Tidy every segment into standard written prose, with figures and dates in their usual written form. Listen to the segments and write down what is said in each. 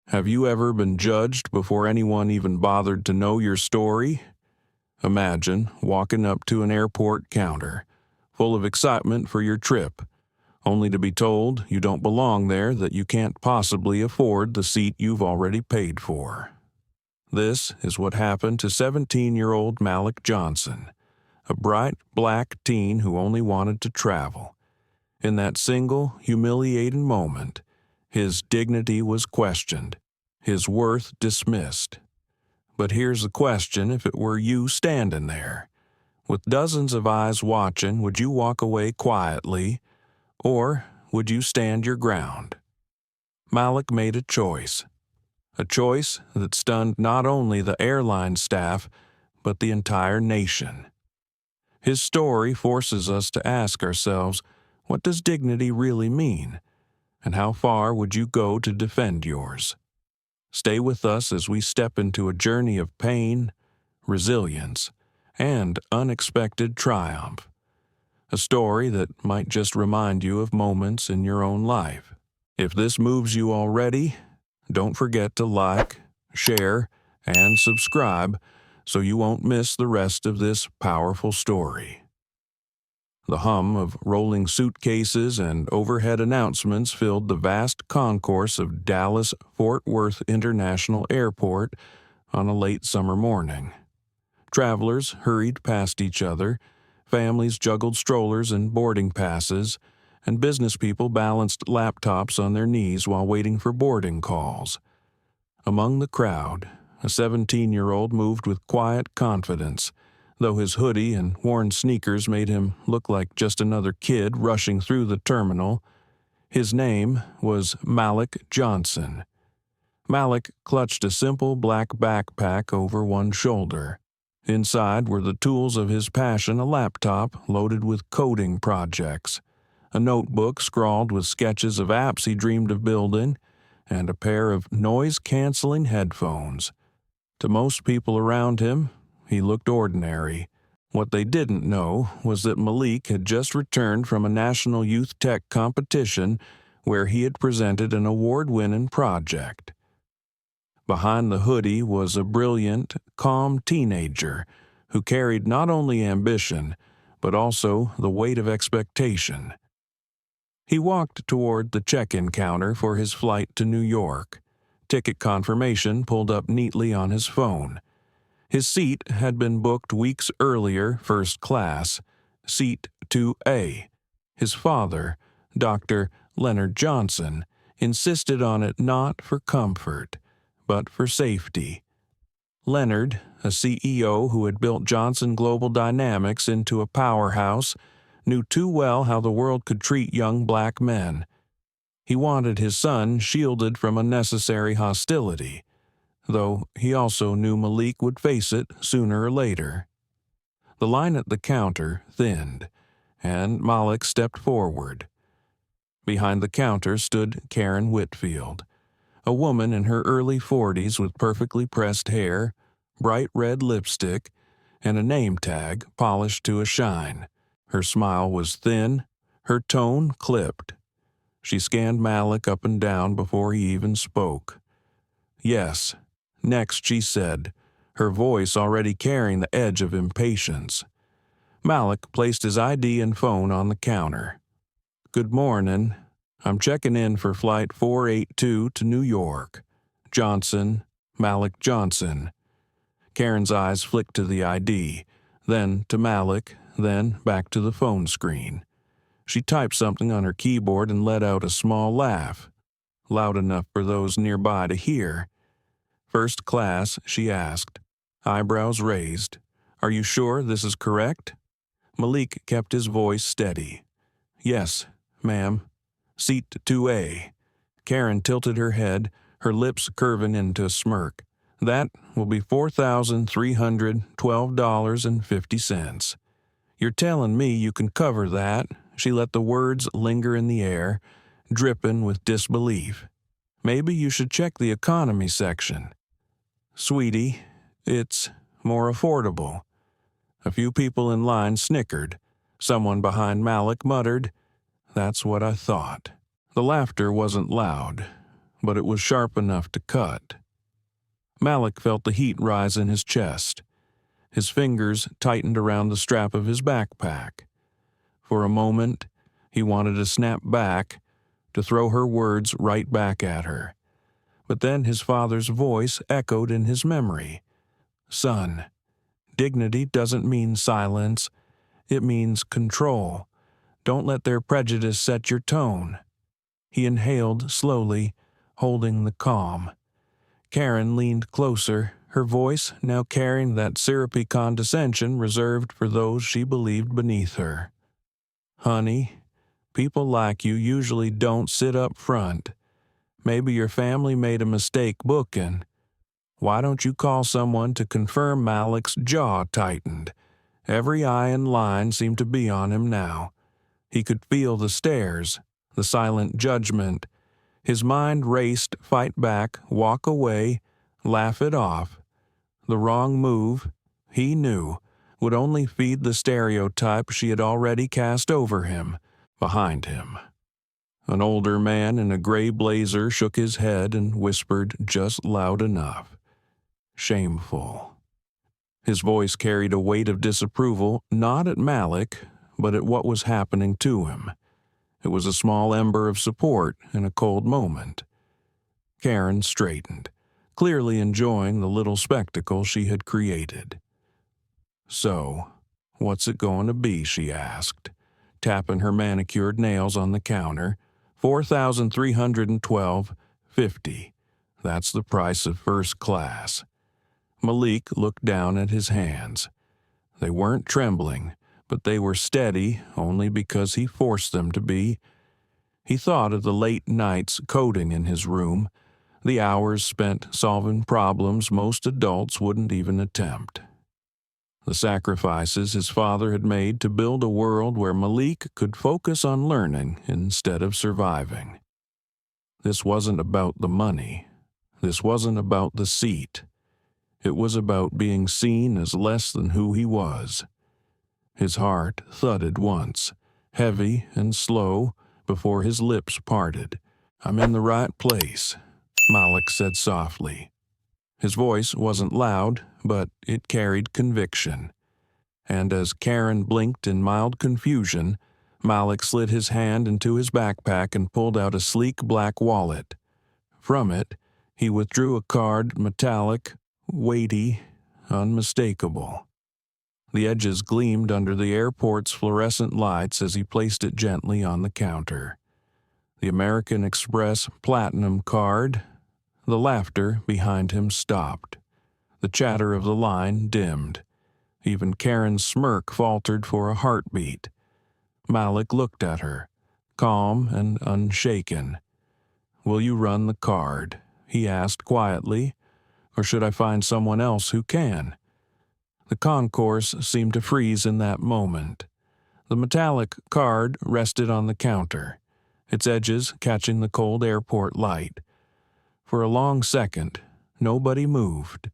Have you ever been judged before anyone even bothered to know your story? Imagine walking up to an airport counter, full of excitement for your trip, only to be told you don't belong there, that you can't possibly afford the seat you've already paid for. This is what happened to 17-year-old Malik Johnson, a bright black teen who only wanted to travel. In that single, humiliating moment, his dignity was questioned, his worth dismissed. But here's the question: if it were you standing there, with dozens of eyes watching, would you walk away quietly, or would you stand your ground? Malik made a choice that stunned not only the airline staff, but the entire nation. His story forces us to ask ourselves, what does dignity really mean? And how far would you go to defend yours? Stay with us as we step into a journey of pain, resilience, and unexpected triumph. A story that might just remind you of moments in your own life. If this moves you already, don't forget to like, share, and subscribe so you won't miss the rest of this powerful story. The hum of rolling suitcases and overhead announcements filled the vast concourse of Dallas-Fort Worth International Airport on a late summer morning. Travelers hurried past each other, families juggled strollers and boarding passes, and business people balanced laptops on their knees while waiting for boarding calls. Among the crowd, a 17-year-old moved with quiet confidence, though his hoodie and worn sneakers made him look like just another kid rushing through the terminal. His name was Malik Johnson. Malik clutched a simple black backpack over one shoulder. Inside were the tools of his passion: a laptop loaded with coding projects, a notebook scrawled with sketches of apps he dreamed of building, and a pair of noise-canceling headphones. To most people around him, he looked ordinary. What they didn't know was that Malik had just returned from a national youth tech competition where he had presented an award-winning project. Behind the hoodie was a brilliant, calm teenager who carried not only ambition, but also the weight of expectation. He walked toward the check-in counter for his flight to New York. Ticket confirmation pulled up neatly on his phone. His seat had been booked weeks earlier, first class, seat 2A. His father, Dr. Leonard Johnson, insisted on it not for comfort, but for safety. Leonard, a CEO who had built Johnson Global Dynamics into a powerhouse, knew too well how the world could treat young black men. He wanted his son shielded from unnecessary hostility, though he also knew Malik would face it sooner or later. The line at the counter thinned, and Malik stepped forward. Behind the counter stood Karen Whitfield, a woman in her early 40s with perfectly pressed hair, bright red lipstick, and a name tag polished to a shine. Her smile was thin, her tone clipped. She scanned Malik up and down before he even spoke. "Yes." Next, she said, her voice already carrying the edge of impatience. Malik placed his ID and phone on the counter. "Good morning. I'm checking in for Flight 482 to New York. Johnson, Malik Johnson." Karen's eyes flicked to the ID, then to Malik, then back to the phone screen. She typed something on her keyboard and let out a small laugh, loud enough for those nearby to hear. "First class?" she asked, eyebrows raised. "Are you sure this is correct?" Malik kept his voice steady. "Yes, ma'am. Seat 2A. Karen tilted her head, her lips curving into a smirk. "That will be $4,312.50. You're telling me you can cover that?" She let the words linger in the air, dripping with disbelief. "Maybe you should check the economy section." "Sweetie, it's more affordable." A few people in line snickered. Someone behind Malik muttered, "That's what I thought." The laughter wasn't loud. but it was sharp enough to cut. Malik felt the heat rise in his chest. His fingers tightened around the strap of his backpack. For a moment, he wanted to snap back, to throw her words right back at her. But then his father's voice echoed in his memory. "Son, dignity doesn't mean silence. It means control. Don't let their prejudice set your tone." He inhaled slowly, holding the calm. Karen leaned closer, her voice now carrying that syrupy condescension reserved for those she believed beneath her. "Honey, people like you usually don't sit up front. Maybe your family made a mistake booking. Why don't you call someone to confirm?" Malik's jaw tightened. Every eye and line seemed to be on him now. He could feel the stares, the silent judgment. His mind raced, fight back, walk away, laugh it off. The wrong move, he knew, would only feed the stereotype she had already cast over him, behind him. An older man in a gray blazer shook his head and whispered just loud enough. "Shameful." His voice carried a weight of disapproval, not at Malik, but at what was happening to him. It was a small ember of support in a cold moment. Karen straightened, clearly enjoying the little spectacle she had created. "So, what's it going to be?" she asked, tapping her manicured nails on the counter. $4,312.50. That's the price of first class. Malik looked down at his hands. They weren't trembling, but they were steady only because he forced them to be. He thought of the late nights coding in his room, the hours spent solving problems most adults wouldn't even attempt. The sacrifices his father had made to build a world where Malik could focus on learning instead of surviving. This wasn't about the money. This wasn't about the seat. It was about being seen as less than who he was. His heart thudded once, heavy and slow, before his lips parted. "I'm in the right place," Malik said softly. His voice wasn't loud, but it carried conviction. And as Karen blinked in mild confusion, Malik slid his hand into his backpack and pulled out a sleek black wallet. From it, he withdrew a card, metallic, weighty, unmistakable. The edges gleamed under the airport's fluorescent lights as he placed it gently on the counter. The American Express Platinum card. The laughter behind him stopped. The chatter of the line dimmed. Even Karen's smirk faltered for a heartbeat. Malik looked at her, calm and unshaken. "Will you run the card?" he asked quietly. "Or should I find someone else who can?" The concourse seemed to freeze in that moment. The metallic card rested on the counter, its edges catching the cold airport light. For a long second, nobody moved.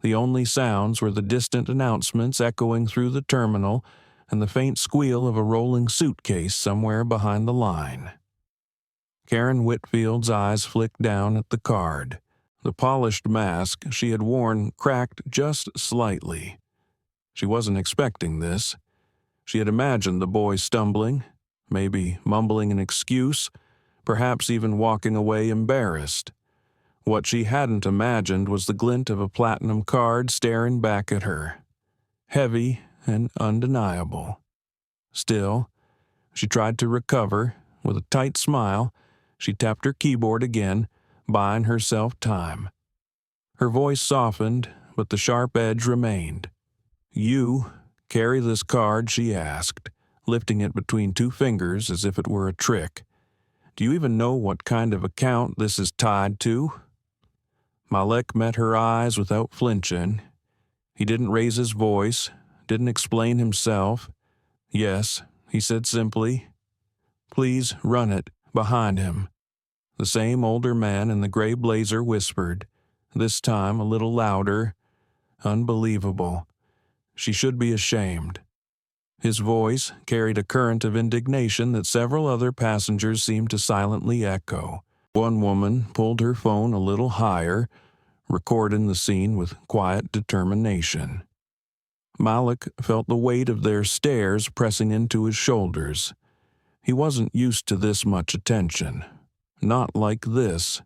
The only sounds were the distant announcements echoing through the terminal and the faint squeal of a rolling suitcase somewhere behind the line. Karen Whitfield's eyes flicked down at the card. The polished mask she had worn cracked just slightly. She wasn't expecting this. She had imagined the boy stumbling, maybe mumbling an excuse, perhaps even walking away embarrassed. What she hadn't imagined was the glint of a platinum card staring back at her. Heavy and undeniable. Still, she tried to recover. With a tight smile, she tapped her keyboard again, buying herself time. Her voice softened, but the sharp edge remained. "You carry this card?" she asked, lifting it between two fingers as if it were a trick. "Do you even know what kind of account this is tied to?" Malik met her eyes without flinching. He didn't raise his voice, didn't explain himself. "Yes," he said simply. "Please run it," behind him. The same older man in the gray blazer whispered, this time a little louder. Unbelievable. She should be ashamed. His voice carried a current of indignation that several other passengers seemed to silently echo. One woman pulled her phone a little higher, recording the scene with quiet determination. Malik felt the weight of their stares pressing into his shoulders. He wasn't used to this much attention. Not like this.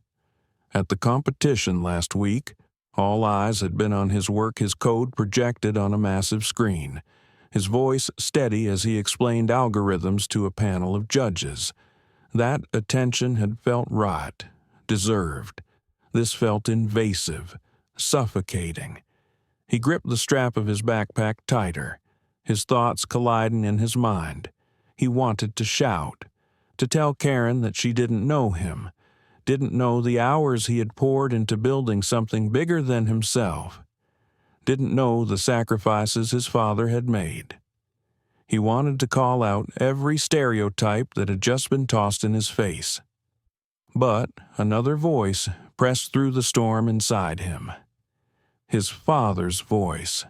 At the competition last week, all eyes had been on his work, his code projected on a massive screen, his voice steady as he explained algorithms to a panel of judges. That attention had felt right, deserved. This felt invasive, suffocating. He gripped the strap of his backpack tighter, his thoughts colliding in his mind. He wanted to shout, to tell Karen that she didn't know him, didn't know the hours he had poured into building something bigger than himself, didn't know the sacrifices his father had made. He wanted to call out every stereotype that had just been tossed in his face. But another voice pressed through the storm inside him. His father's voice.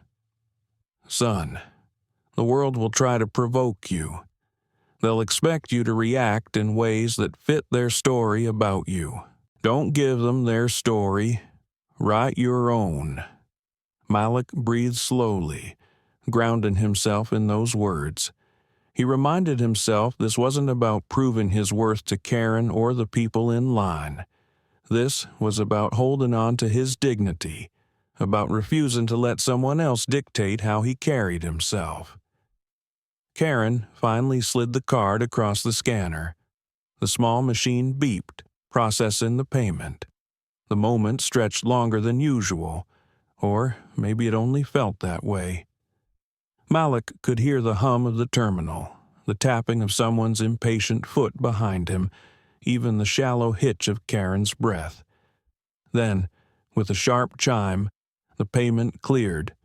Son, the world will try to provoke you. They'll expect you to react in ways that fit their story about you. Don't give them their story. Write your own. Malik breathed slowly, grounding himself in those words. He reminded himself this wasn't about proving his worth to Karen or the people in line. This was about holding on to his dignity, about refusing to let someone else dictate how he carried himself. Karen finally slid the card across the scanner. The small machine beeped, processing the payment. The moment stretched longer than usual, or maybe it only felt that way. Malik could hear the hum of the terminal, the tapping of someone's impatient foot behind him, even the shallow hitch of Karen's breath. Then, with a sharp chime, the payment cleared,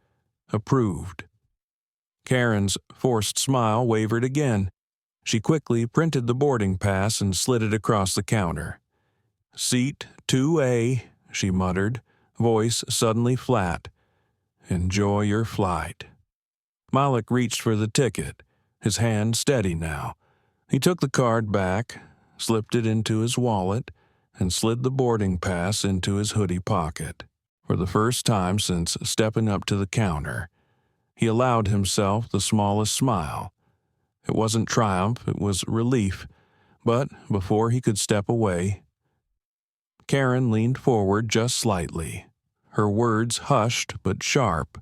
approved. Karen's forced smile wavered again. She quickly printed the boarding pass and slid it across the counter. Seat 2A, she muttered, voice suddenly flat. Enjoy your flight. Malik reached for the ticket, his hand steady now. He took the card back, slipped it into his wallet, and slid the boarding pass into his hoodie pocket. For the first time since stepping up to the counter, he allowed himself the smallest smile. It wasn't triumph, it was relief, but before he could step away, Karen leaned forward just slightly, her words hushed but sharp.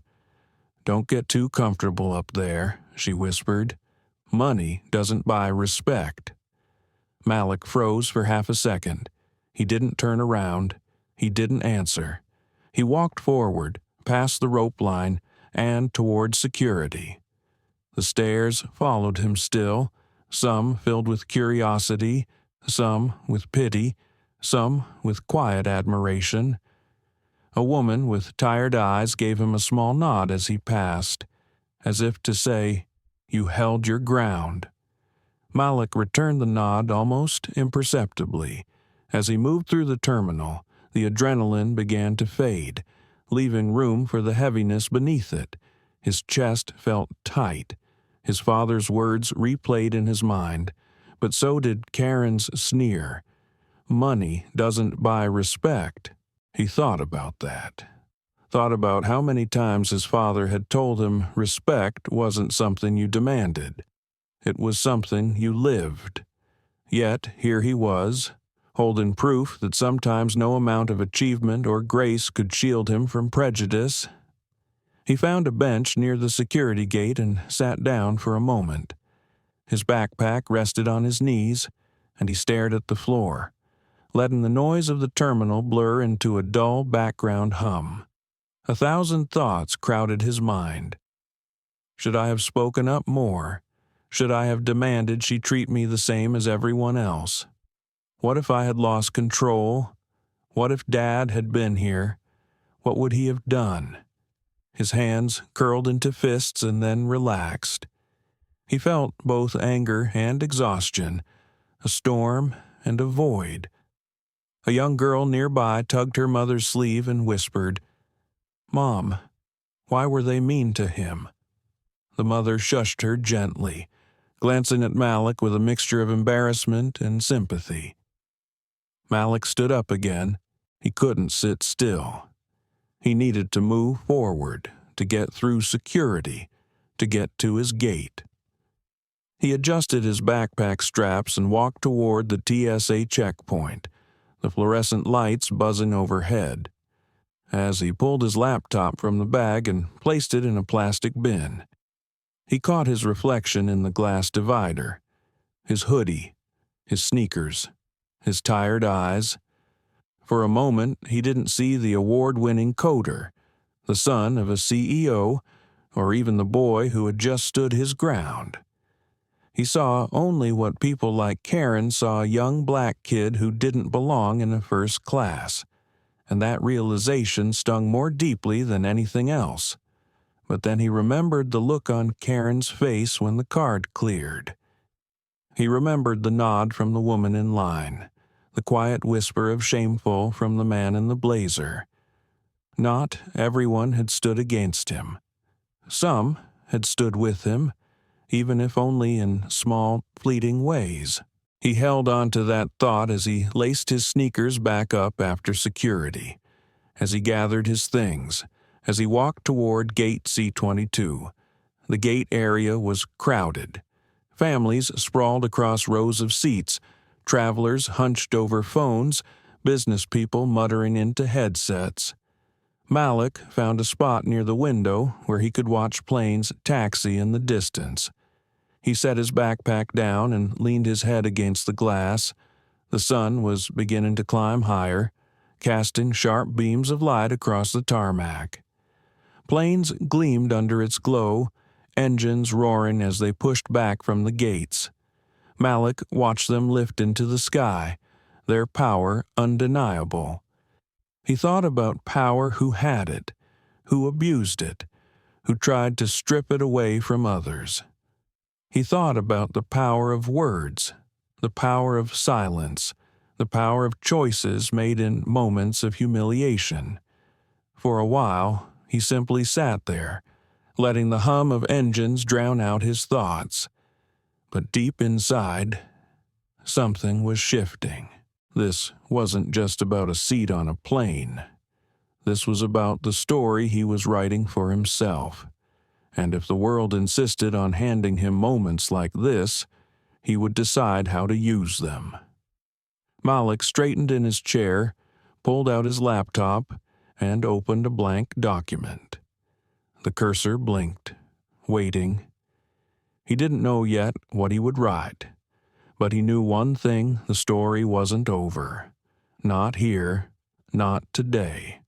Don't get too comfortable up there, she whispered. Money doesn't buy respect. Malik froze for half a second. He didn't turn around. He didn't answer. He walked forward, past the rope line, and toward security. The stares followed him still, some filled with curiosity, some with pity, some with quiet admiration. A woman with tired eyes gave him a small nod as he passed, as if to say, "You held your ground." Malik returned the nod almost imperceptibly. As he moved through the terminal, the adrenaline began to fade, leaving room for the heaviness beneath it. His chest felt tight. His father's words replayed in his mind, but so did Karen's sneer. Money doesn't buy respect. He thought about that. Thought about how many times his father had told him respect wasn't something you demanded. It was something you lived. Yet here he was, holding proof that sometimes no amount of achievement or grace could shield him from prejudice. He found a bench near the security gate and sat down for a moment. His backpack rested on his knees, and he stared at the floor, letting the noise of the terminal blur into a dull background hum. 1,000 thoughts crowded his mind. Should I have spoken up more? Should I have demanded she treat me the same as everyone else? What if I had lost control? What if Dad had been here? What would he have done? His hands curled into fists and then relaxed. He felt both anger and exhaustion, a storm and a void. A young girl nearby tugged her mother's sleeve and whispered, "Mom, why were they mean to him?" The mother shushed her gently, glancing at Malik with a mixture of embarrassment and sympathy. Malik stood up again. He couldn't sit still. He needed to move forward, to get through security, to get to his gate. He adjusted his backpack straps and walked toward the TSA checkpoint, the fluorescent lights buzzing overhead. As he pulled his laptop from the bag and placed it in a plastic bin, he caught his reflection in the glass divider, his hoodie, his sneakers, his tired eyes. For a moment, he didn't see the award-winning coder, the son of a CEO, or even the boy who had just stood his ground. He saw only what people like Karen saw a young black kid who didn't belong in a first class, and that realization stung more deeply than anything else. But then he remembered the look on Karen's face when the card cleared. He remembered the nod from the woman in line, the quiet whisper of shameful from the man in the blazer. Not everyone had stood against him. Some had stood with him, even if only in small, fleeting ways. He held on to that thought as he laced his sneakers back up after security, as he gathered his things, as he walked toward Gate C-22. The gate area was crowded. Families sprawled across rows of seats, travelers hunched over phones, business people muttering into headsets. Malik found a spot near the window where he could watch planes taxi in the distance. He set his backpack down and leaned his head against the glass. The sun was beginning to climb higher, casting sharp beams of light across the tarmac. Planes gleamed under its glow, engines roaring as they pushed back from the gates. Malik watched them lift into the sky, their power undeniable. He thought about power who had it, who abused it, who tried to strip it away from others. He thought about the power of words, the power of silence, the power of choices made in moments of humiliation. For a while, he simply sat there, letting the hum of engines drown out his thoughts. But deep inside, something was shifting. This wasn't just about a seat on a plane. This was about the story he was writing for himself. And if the world insisted on handing him moments like this, he would decide how to use them. Malik straightened in his chair, pulled out his laptop, and opened a blank document. The cursor blinked, waiting. He didn't know yet what he would write, but he knew one thing: the story wasn't over. Not here, not today.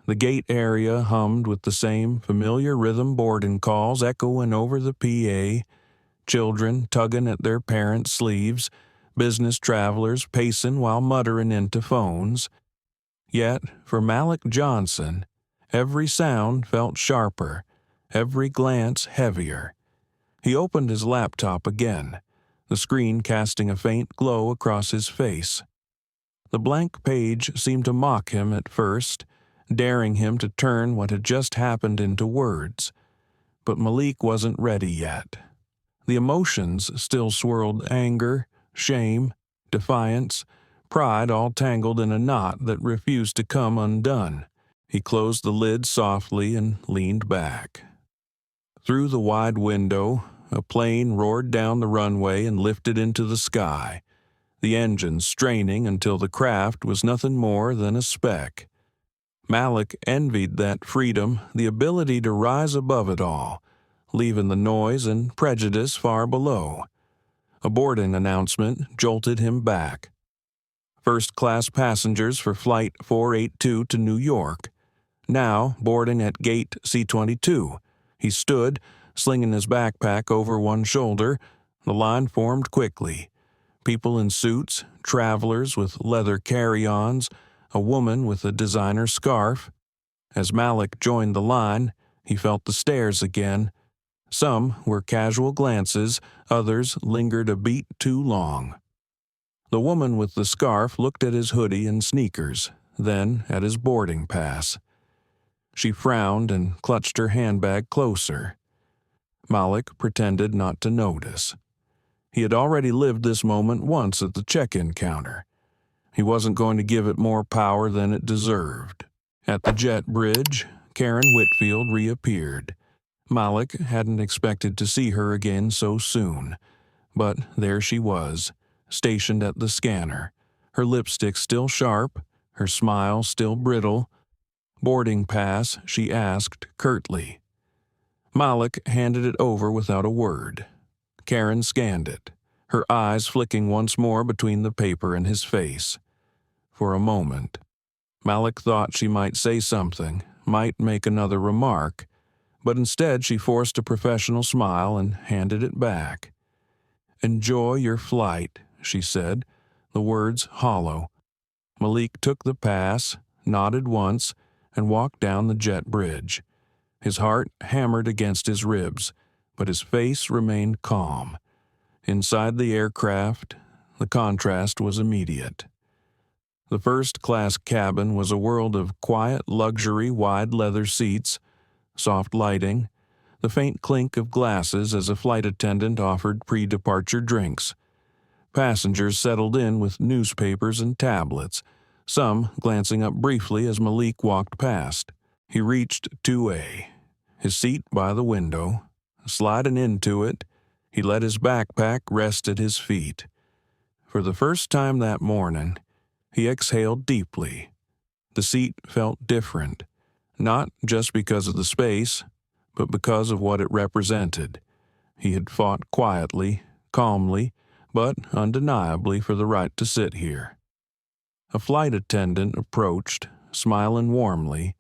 The gate area hummed with the same familiar rhythm boarding calls echoing over the PA, children tugging at their parents' sleeves, business travelers pacing while muttering into phones. Yet, for Malik Johnson, every sound felt sharper, every glance heavier. He opened his laptop again, the screen casting a faint glow across his face. The blank page seemed to mock him at first, daring him to turn what had just happened into words. But Malik wasn't ready yet. The emotions still swirled: anger, shame, defiance, pride, all tangled in a knot that refused to come undone. He closed the lid softly and leaned back. Through the wide window, a plane roared down the runway and lifted into the sky, the engines straining until the craft was nothing more than a speck. Malik envied that freedom, the ability to rise above it all, leaving the noise and prejudice far below. A boarding announcement jolted him back. First-class passengers for Flight 482 to New York. Now boarding at Gate C-22. He stood, slinging his backpack over one shoulder. The line formed quickly. People in suits, travelers with leather carry-ons, a woman with a designer scarf. As Malik joined the line, he felt the stares again. Some were casual glances, others lingered a beat too long. The woman with the scarf looked at his hoodie and sneakers, then at his boarding pass. She frowned and clutched her handbag closer. Malik pretended not to notice. He had already lived this moment once at the check-in counter. He wasn't going to give it more power than it deserved. At the jet bridge, Karen Whitfield reappeared. Malik hadn't expected to see her again so soon, but there she was, stationed at the scanner, her lipstick still sharp, her smile still brittle. "Boarding pass," she asked curtly. Malik handed it over without a word. Karen scanned it, her eyes flicking once more between the paper and his face. For a moment, Malik thought she might say something, might make another remark, but instead she forced a professional smile and handed it back. "Enjoy your flight," she said, the words hollow. Malik took the pass, nodded once, and walked down the jet bridge. His heart hammered against his ribs, but his face remained calm. Inside the aircraft, the contrast was immediate. The first-class cabin was a world of quiet luxury, wide leather seats, soft lighting, the faint clink of glasses as a flight attendant offered pre-departure drinks. Passengers settled in with newspapers and tablets, some glancing up briefly as Malik walked past. He reached 2A, his seat by the window. Sliding into it, he let his backpack rest at his feet. For the first time that morning, he exhaled deeply. The seat felt different, not just because of the space, but because of what it represented. He had fought quietly, calmly, but undeniably for the right to sit here. A flight attendant approached, smiling warmly.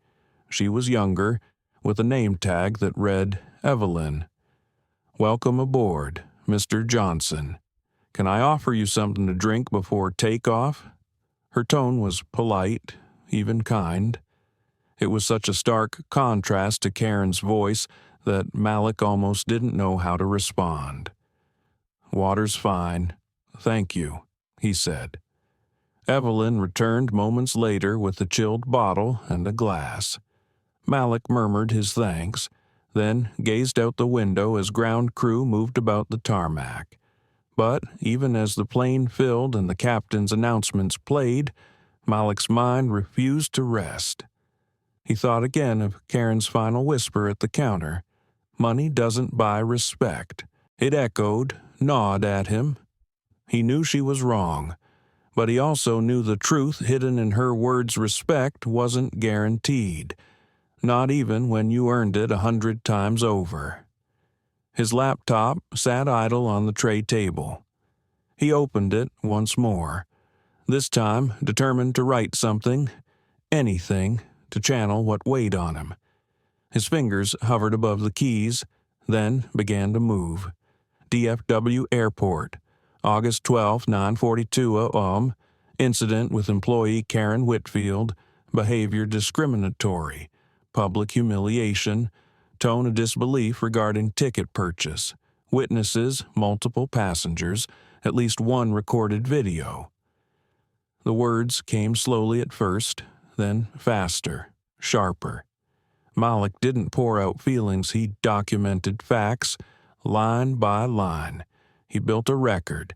She was younger, with a name tag that read Evelyn. "Welcome aboard, Mr. Johnson. Can I offer you something to drink before takeoff?" Her tone was polite, even kind. It was such a stark contrast to Karen's voice that Malik almost didn't know how to respond. "Water's fine. Thank you," he said. Evelyn returned moments later with a chilled bottle and a glass. Malik murmured his thanks, then gazed out the window as ground crew moved about the tarmac. But even as the plane filled and the captain's announcements played, Malik's mind refused to rest. He thought again of Karen's final whisper at the counter. "Money doesn't buy respect." It echoed, gnawed at him. He knew she was wrong, but he also knew the truth hidden in her words respect wasn't guaranteed, not even when you earned it 100 times over. His laptop sat idle on the tray table. He opened it once more, this time determined to write something, anything, to channel what weighed on him. His fingers hovered above the keys, then began to move. DFW Airport, August 12, 9:42 Incident with employee Karen Whitfield, behavior discriminatory, public humiliation, tone of disbelief regarding ticket purchase, witnesses, multiple passengers, at least one recorded video. The words came slowly at first, then faster, sharper. Malik didn't pour out feelings, he documented facts, line by line. He built a record,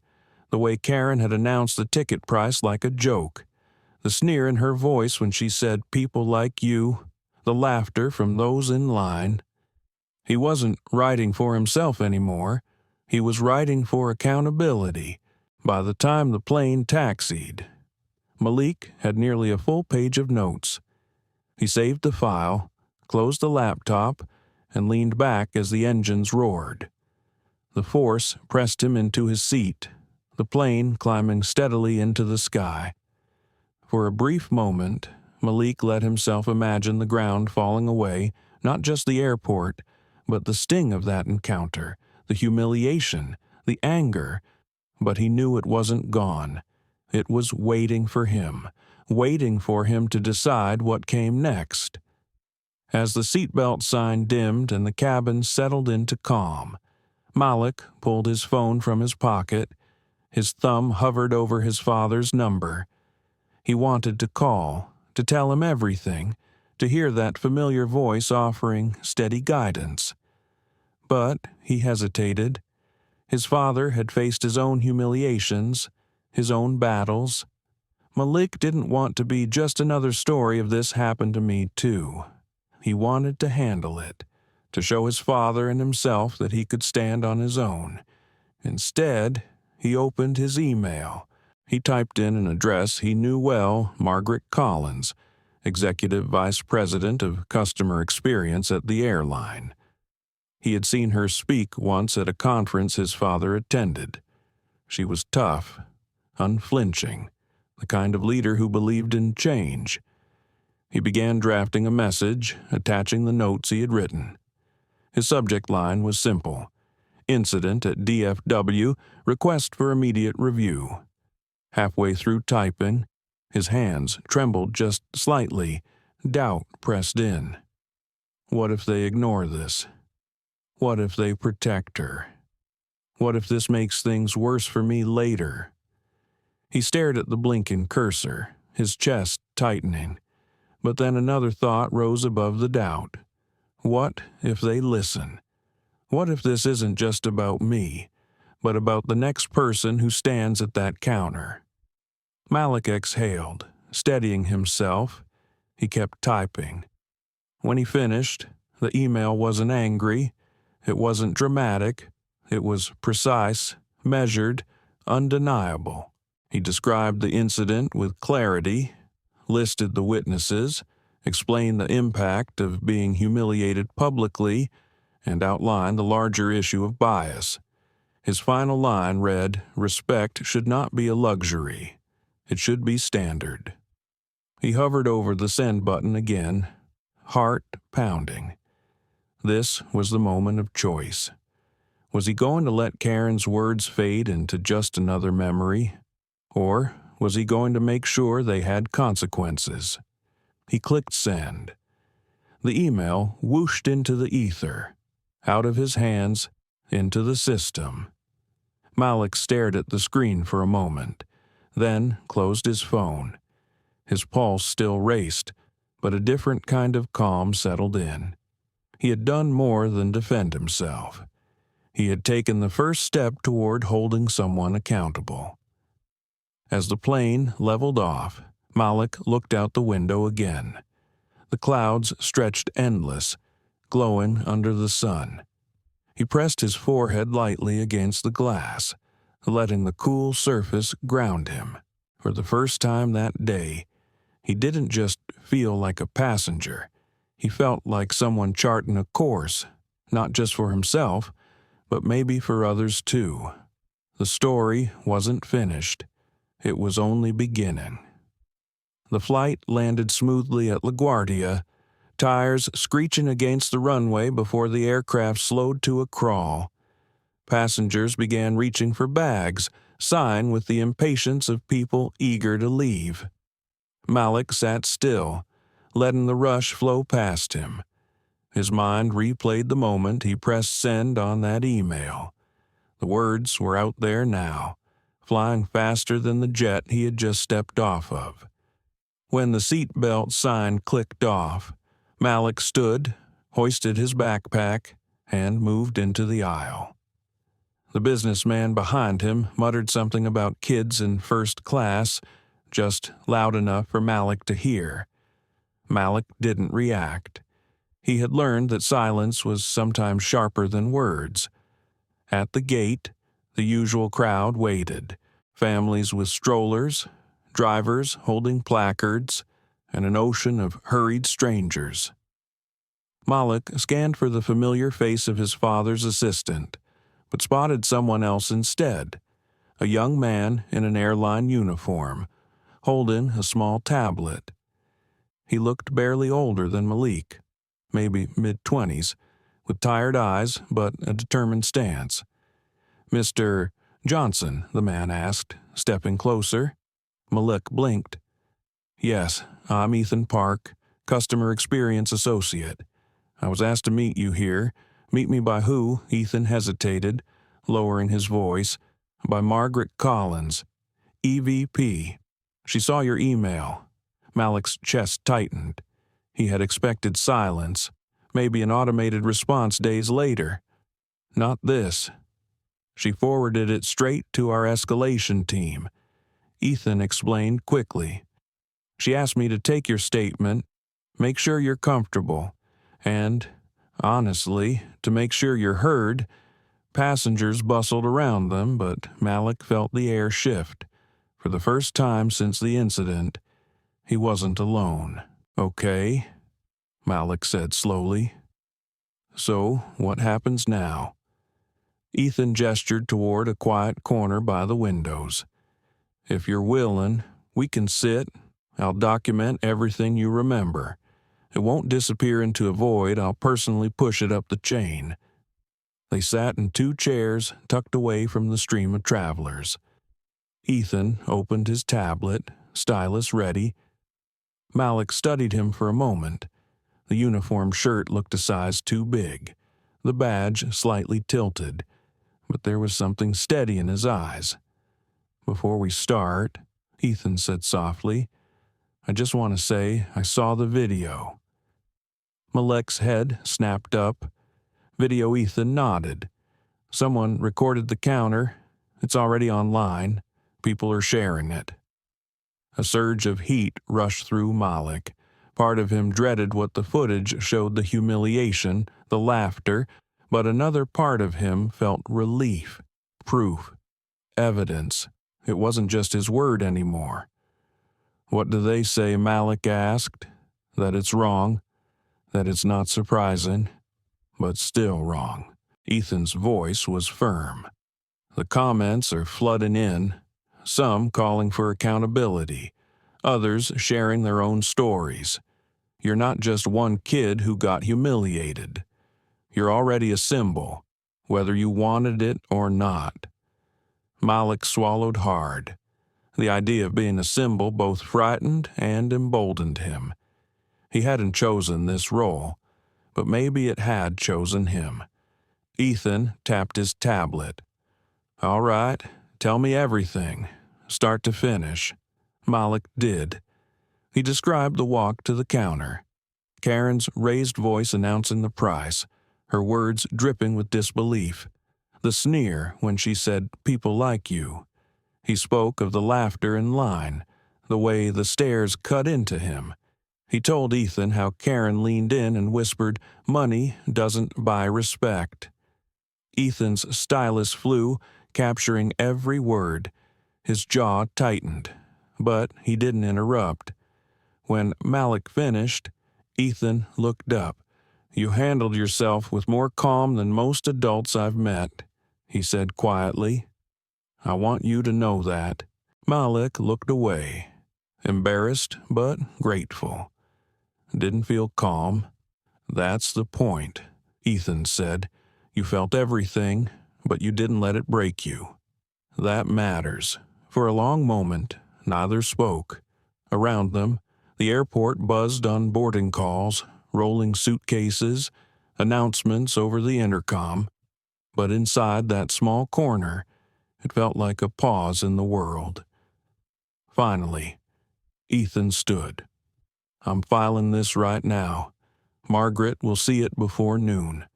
the way Karen had announced the ticket price like a joke, the sneer in her voice when she said "people like you," the laughter from those in line. He wasn't writing for himself anymore. He was writing for accountability. By the time the plane taxied, Malik had nearly a full page of notes. He saved the file, closed the laptop, and leaned back as the engines roared. The force pressed him into his seat, the plane climbing steadily into the sky. For a brief moment, Malik let himself imagine the ground falling away, not just the airport, but the sting of that encounter, the humiliation, the anger. But he knew it wasn't gone. It was waiting for him to decide what came next. As the seatbelt sign dimmed and the cabin settled into calm, Malik pulled his phone from his pocket. His thumb hovered over his father's number. He wanted to call, to tell him everything, to hear that familiar voice offering steady guidance. But he hesitated. His father had faced his own humiliations, his own battles. Malik didn't want to be just another story of "this happened to me too." He wanted to handle it, to show his father and himself that he could stand on his own. Instead, he opened his email. He typed in an address he knew well: Margaret Collins, Executive Vice President of Customer Experience at the Airline. He had seen her speak once at a conference his father attended. She was tough, unflinching, the kind of leader who believed in change. He began drafting a message, attaching the notes he had written. His subject line was simple: "Incident at DFW, request for immediate review." Halfway through typing, his hands trembled just slightly. Doubt pressed in. What if they ignore this? What if they protect her? What if this makes things worse for me later? He stared at the blinking cursor, his chest tightening. But then another thought rose above the doubt. What if they listen? What if this isn't just about me, but about the next person who stands at that counter? Malik exhaled, steadying himself. He kept typing. When he finished, the email wasn't angry. It wasn't dramatic. It was precise, measured, undeniable. He described the incident with clarity, listed the witnesses, explained the impact of being humiliated publicly, and outlined the larger issue of bias. His final line read, "Respect should not be a luxury. It should be standard." He hovered over the send button again, heart pounding. This was the moment of choice. Was he going to let Karen's words fade into just another memory? Or was he going to make sure they had consequences? He clicked send. The email whooshed into the ether, out of his hands, into the system. Malik stared at the screen for a moment, then closed his phone. His pulse still raced, but a different kind of calm settled in. He had done more than defend himself. He had taken the first step toward holding someone accountable. As the plane leveled off, Malik looked out the window again. The clouds stretched endless, glowing under the sun. He pressed his forehead lightly against the glass, letting the cool surface ground him. For the first time that day, he didn't just feel like a passenger. He felt like someone charting a course, not just for himself, but maybe for others too. The story wasn't finished. It was only beginning. The flight landed smoothly at LaGuardia, tires screeching against the runway before the aircraft slowed to a crawl. Passengers began reaching for bags, sighing with the impatience of people eager to leave. Malik sat still, letting the rush flow past him. His mind replayed the moment he pressed send on that email. The words were out there now, flying faster than the jet he had just stepped off of. When the seatbelt sign clicked off, Malik stood, hoisted his backpack, and moved into the aisle. The businessman behind him muttered something about kids in first class, just loud enough for Malik to hear. Malik didn't react. He had learned that silence was sometimes sharper than words. At the gate, the usual crowd waited, families with strollers, drivers holding placards, and an ocean of hurried strangers. Malik scanned for the familiar face of his father's assistant, but spotted someone else instead, a young man in an airline uniform, holding a small tablet. He looked barely older than Malik, maybe mid-20s, with tired eyes but a determined stance. "Mr. Johnson," the man asked, stepping closer. Malik blinked. "Yes, I'm Ethan Park, Customer Experience Associate. I was asked to meet you here. Meet me by who?" Ethan hesitated, lowering his voice. "By Margaret Collins, EVP. She saw your email." Malik's chest tightened. He had expected silence, maybe an automated response days later. Not this. "She forwarded it straight to our escalation team. Ethan explained quickly. "She asked me to take your statement, make sure you're comfortable, and, honestly, to make sure you're heard." Passengers bustled around them, but Malik felt the air shift. For the first time since the incident, he wasn't alone. "Okay," Malik said slowly. "So, what happens now?" Ethan gestured toward a quiet corner by the windows. "If you're willing, we can sit. I'll document everything you remember. It won't disappear into a void. I'll personally push it up the chain." They sat in two chairs tucked away from the stream of travelers. Ethan opened his tablet, stylus ready. Malik studied him for a moment. The uniform shirt looked a size too big, the badge slightly tilted, but there was something steady in his eyes. "Before we start," Ethan said softly, "I just want to say I saw the video." Malik's head snapped up. "Video?" Ethan nodded. "Someone recorded the counter. It's already online. People are sharing it." A surge of heat rushed through Malik. Part of him dreaded what the footage showed: the humiliation, the laughter, but another part of him felt relief, proof, evidence. It wasn't just his word anymore. "What do they say?" Malik asked. "That it's wrong, that it's not surprising, but still wrong." Ethan's voice was firm. "The comments are flooding in, some calling for accountability, others sharing their own stories. You're not just one kid who got humiliated. You're already a symbol, whether you wanted it or not." Malik swallowed hard. The idea of being a symbol both frightened and emboldened him. He hadn't chosen this role, but maybe it had chosen him. Ethan tapped his tablet. "All right, tell me everything, start to finish." Malik did. He described the walk to the counter. Karen's raised voice announcing the price, her words dripping with disbelief. The sneer when she said, "People like you." He spoke of the laughter in line, the way the stares cut into him. He told Ethan how Karen leaned in and whispered, "Money doesn't buy respect." Ethan's stylus flew, capturing every word. His jaw tightened, but he didn't interrupt. When Malik finished, Ethan looked up. "You handled yourself with more calm than most adults I've met," he said quietly. "I want you to know that." Malik looked away, embarrassed but grateful. "Didn't feel calm." "That's the point," Ethan said. "You felt everything, but you didn't let it break you. That matters." For a long moment, neither spoke. Around them, the airport buzzed on boarding calls, rolling suitcases, announcements over the intercom. But inside that small corner, it felt like a pause in the world. Finally, Ethan stood. "I'm filing this right now. Margaret will see it before noon.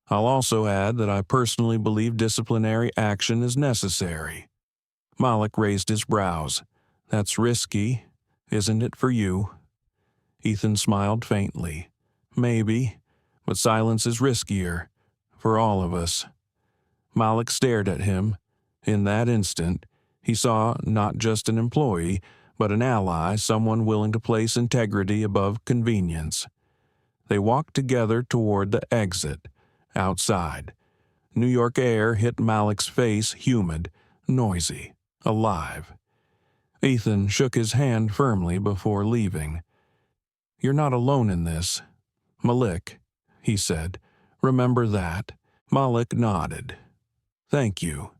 I'll also add that I personally believe disciplinary action is necessary." Malik raised his brows. "That's risky, isn't it for you?" Ethan smiled faintly. "Maybe, but silence is riskier, for all of us." Malik stared at him. In that instant, he saw not just an employee, but an ally, someone willing to place integrity above convenience. They walked together toward the exit. Outside, New York air hit Malik's face, humid, noisy, alive. Ethan shook his hand firmly before leaving. "You're not alone in this, Malik," he said. "Remember that." Malik nodded. "Thank you."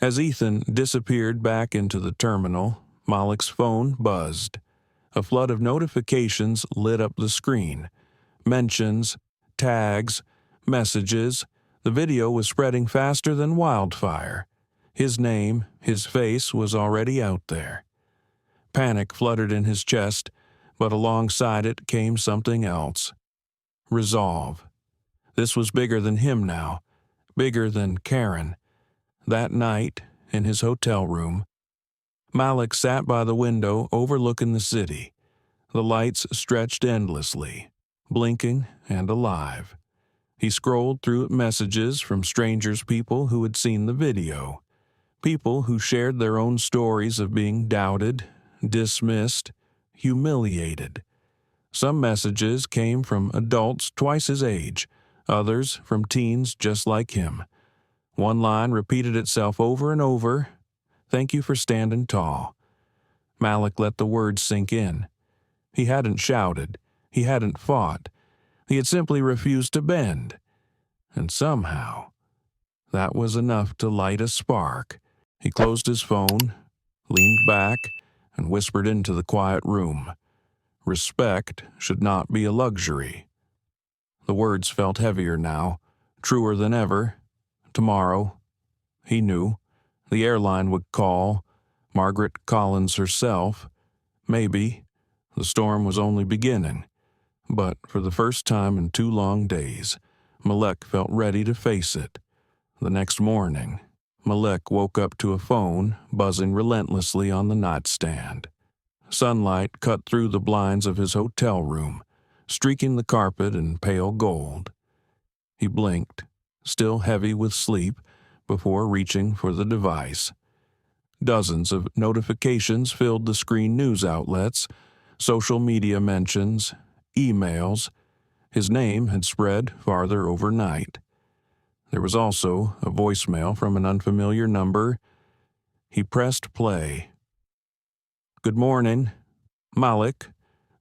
As Ethan disappeared back into the terminal, Malik's phone buzzed. A flood of notifications lit up the screen. Mentions, tags, messages. The video was spreading faster than wildfire. His name, his face was already out there. Panic fluttered in his chest, but alongside it came something else. Resolve. This was bigger than him now, bigger than Karen. That night, in his hotel room, Malik sat by the window overlooking the city. The lights stretched endlessly, blinking and alive. He scrolled through messages from people who had seen the video, people who shared their own stories of being doubted, dismissed, humiliated. Some messages came from adults twice his age, others from teens just like him. One line repeated itself over and over, "Thank you for standing tall." Malik let the words sink in. He hadn't shouted. He hadn't fought. He had simply refused to bend. And somehow, that was enough to light a spark. He closed his phone, leaned back, and whispered into the quiet room. Respect should not be a luxury. The words felt heavier now, truer than ever. Tomorrow, he knew, the airline would call, Margaret Collins herself. Maybe. The storm was only beginning. But for the first time in 2 long days, Malik felt ready to face it. The next morning, Malik woke up to a phone buzzing relentlessly on the nightstand. Sunlight cut through the blinds of his hotel room, streaking the carpet in pale gold. He blinked, still heavy with sleep, before reaching for the device. Dozens of notifications filled the screen news outlets, social media mentions, emails. His name had spread farther overnight. There was also a voicemail from an unfamiliar number. He pressed play. "Good morning. Malik,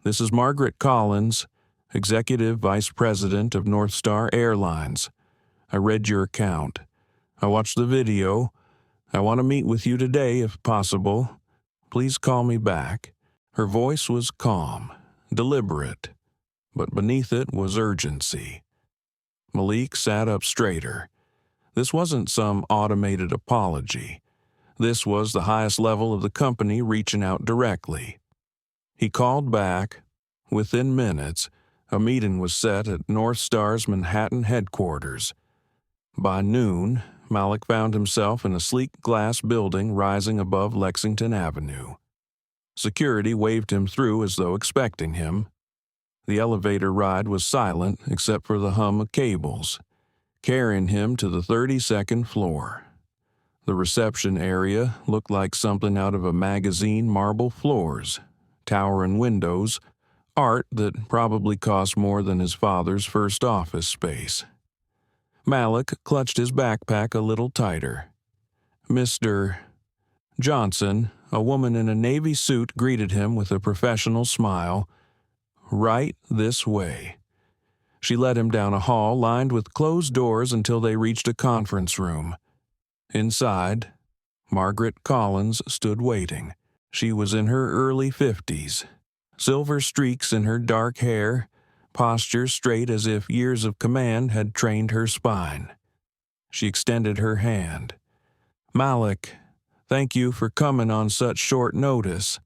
this is Margaret Collins, Executive Vice President of North Star Airlines. I read your account. I watched the video. I want to meet with you today if possible. Please call me back." Her voice was calm, deliberate, but beneath it was urgency. Malik sat up straighter. This wasn't some automated apology. This was the highest level of the company reaching out directly. He called back. Within minutes, a meeting was set at North Star's Manhattan headquarters. By noon, Malik found himself in a sleek glass building rising above Lexington Avenue. Security waved him through as though expecting him. The elevator ride was silent except for the hum of cables, carrying him to the 32nd floor. The reception area looked like something out of a magazine. Marble floors, towering windows, art that probably cost more than his father's first office space. Malik clutched his backpack a little tighter. "Mr. Johnson," a woman in a navy suit greeted him with a professional smile. "Right this way." She led him down a hall lined with closed doors until they reached a conference room. Inside, Margaret Collins stood waiting. She was in her early 50s, silver streaks in her dark hair, posture straight as if years of command had trained her spine. She extended her hand. "Malik, thank you for coming on such short notice."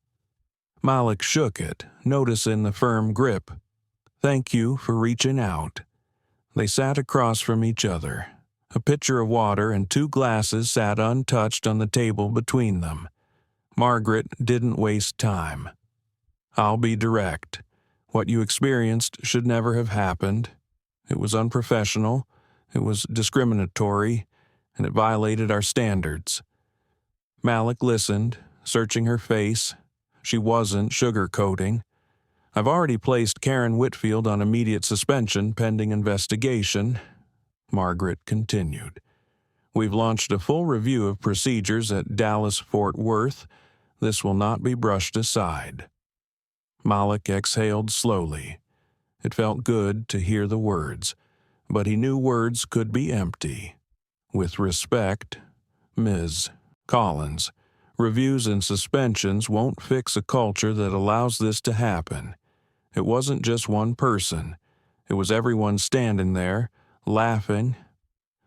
Malik shook it, noticing the firm grip. "Thank you for reaching out." They sat across from each other. A pitcher of water and 2 glasses sat untouched on the table between them. Margaret didn't waste time. "I'll be direct. What you experienced should never have happened. It was unprofessional, it was discriminatory, and it violated our standards." Malik listened, searching her face. She wasn't sugarcoating. "I've already placed Karen Whitfield on immediate suspension pending investigation," Margaret continued. "We've launched a full review of procedures at Dallas-Fort Worth. This will not be brushed aside." Malik exhaled slowly. It felt good to hear the words, but he knew words could be empty. "With respect, Ms. Collins, reviews and suspensions won't fix a culture that allows this to happen. It wasn't just one person. It was everyone standing there, laughing."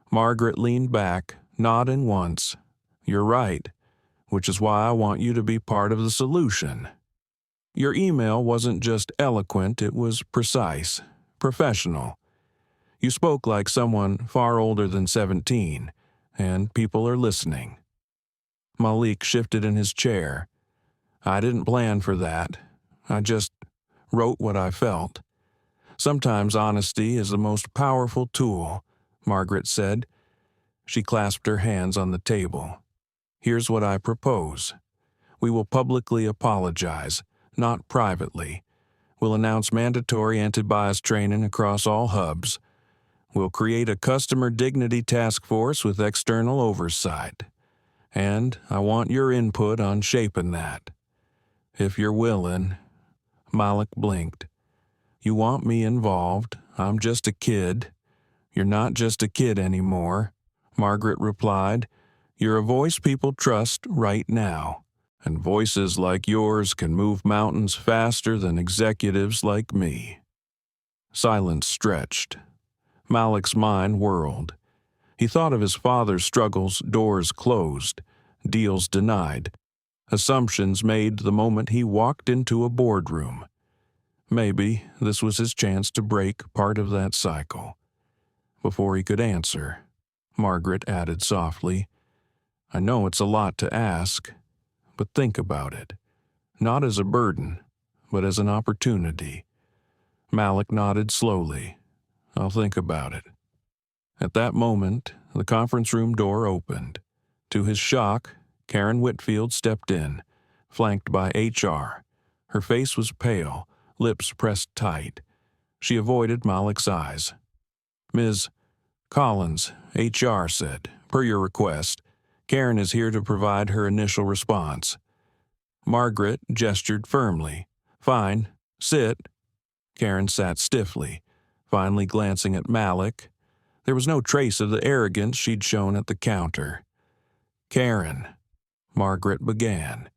Margaret leaned back, nodding once. "You're right, which is why I want you to be part of the solution. Your email wasn't just eloquent, it was precise, professional. You spoke like someone far older than 17, and people are listening." Malik shifted in his chair. I didn't plan for that. I just wrote what I felt. Sometimes honesty is the most powerful tool, Margaret said. She clasped her hands on the table. Here's what I propose. We will publicly apologize, not privately. We'll announce mandatory anti-bias training across all hubs. We'll create a customer dignity task force with external oversight. And I want your input on shaping that. If you're willing. Malik blinked. You want me involved? I'm just a kid. You're not just a kid anymore, Margaret replied. You're a voice people trust right now. And voices like yours can move mountains faster than executives like me. Silence stretched. Malik's mind whirled. He thought of his father's struggles, doors closed, deals denied, assumptions made the moment he walked into a boardroom. Maybe this was his chance to break part of that cycle. Before he could answer, Margaret added softly, I know it's a lot to ask, but think about it. Not as a burden, but as an opportunity. Malik nodded slowly. I'll think about it. At that moment, the conference room door opened. To his shock, Karen Whitfield stepped in, flanked by HR. Her face was pale, lips pressed tight. She avoided Malik's eyes. Ms. Collins, HR said, per your request, Karen is here to provide her initial response. Margaret gestured firmly. Fine, sit. Karen sat stiffly, finally glancing at Malik. There was no trace of the arrogance she'd shown at the counter. Karen, Margaret began,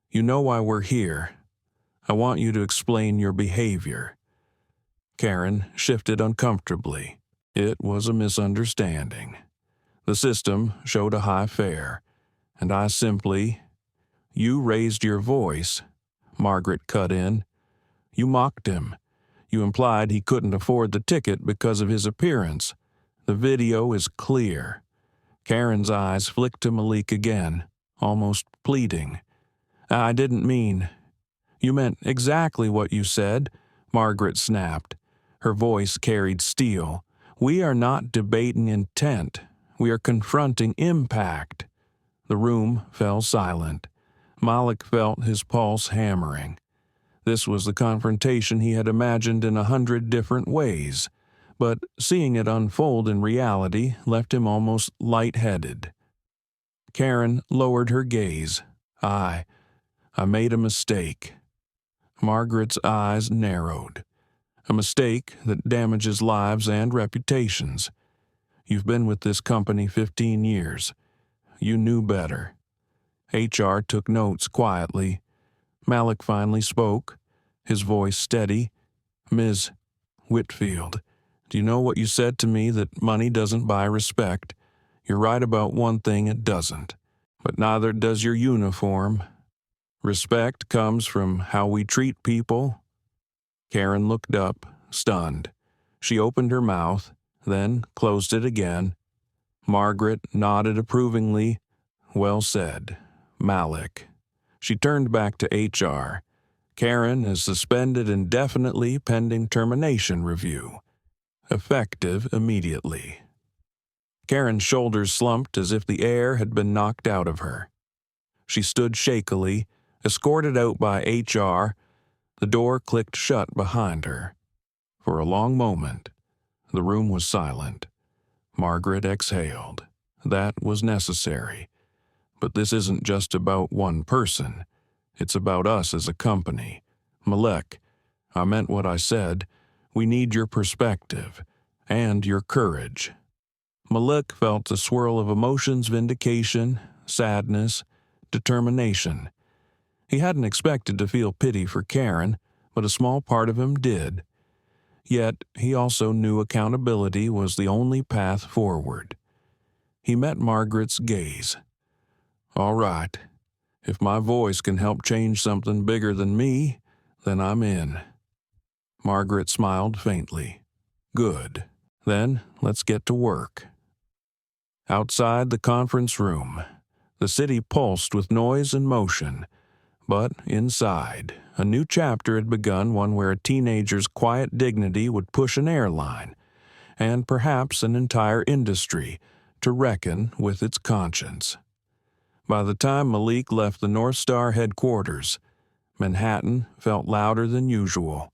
you know why we're here. I want you to explain your behavior. Karen shifted uncomfortably. It was a misunderstanding. The system showed a high fare, and I simply... You raised your voice, Margaret cut in. You mocked him. You implied he couldn't afford the ticket because of his appearance. The video is clear. Karen's eyes flicked to Malik again, almost pleading. I didn't mean... You meant exactly what you said, Margaret snapped. Her voice carried steel. We are not debating intent. We are confronting impact. The room fell silent. Malik felt his pulse hammering. This was the confrontation he had imagined in 100 different ways, but seeing it unfold in reality left him almost lightheaded. Karen lowered her gaze. I made a mistake. Margaret's eyes narrowed. A mistake that damages lives and reputations. You've been with this company 15 years. You knew better. HR took notes quietly. Malik finally spoke, his voice steady. Ms. Whitfield, do you know what you said to me that money doesn't buy respect? You're right about one thing it doesn't, but neither does your uniform. Respect comes from how we treat people. Karen looked up, stunned. She opened her mouth, then closed it again. Margaret nodded approvingly. Well said, Malik. She turned back to HR. Karen is suspended indefinitely pending termination review. Effective immediately. Karen's shoulders slumped as if the air had been knocked out of her. She stood shakily, escorted out by HR. The door clicked shut behind her. For a long moment, the room was silent. Margaret exhaled. That was necessary. But this isn't just about one person. It's about us as a company. Malik, I meant what I said. We need your perspective and your courage. Malik felt a swirl of emotions, vindication, sadness, determination. He hadn't expected to feel pity for Karen, but a small part of him did. Yet he also knew accountability was the only path forward. He met Margaret's gaze. All right, if my voice can help change something bigger than me, then I'm in. Margaret smiled faintly. Good. Then let's get to work. Outside the conference room, The city pulsed with noise and motion, but inside, a new chapter had begun, one where a teenager's quiet dignity would push an airline, and perhaps an entire industry, to reckon with its conscience. By the time Malik left the North Star headquarters, Manhattan felt louder than usual.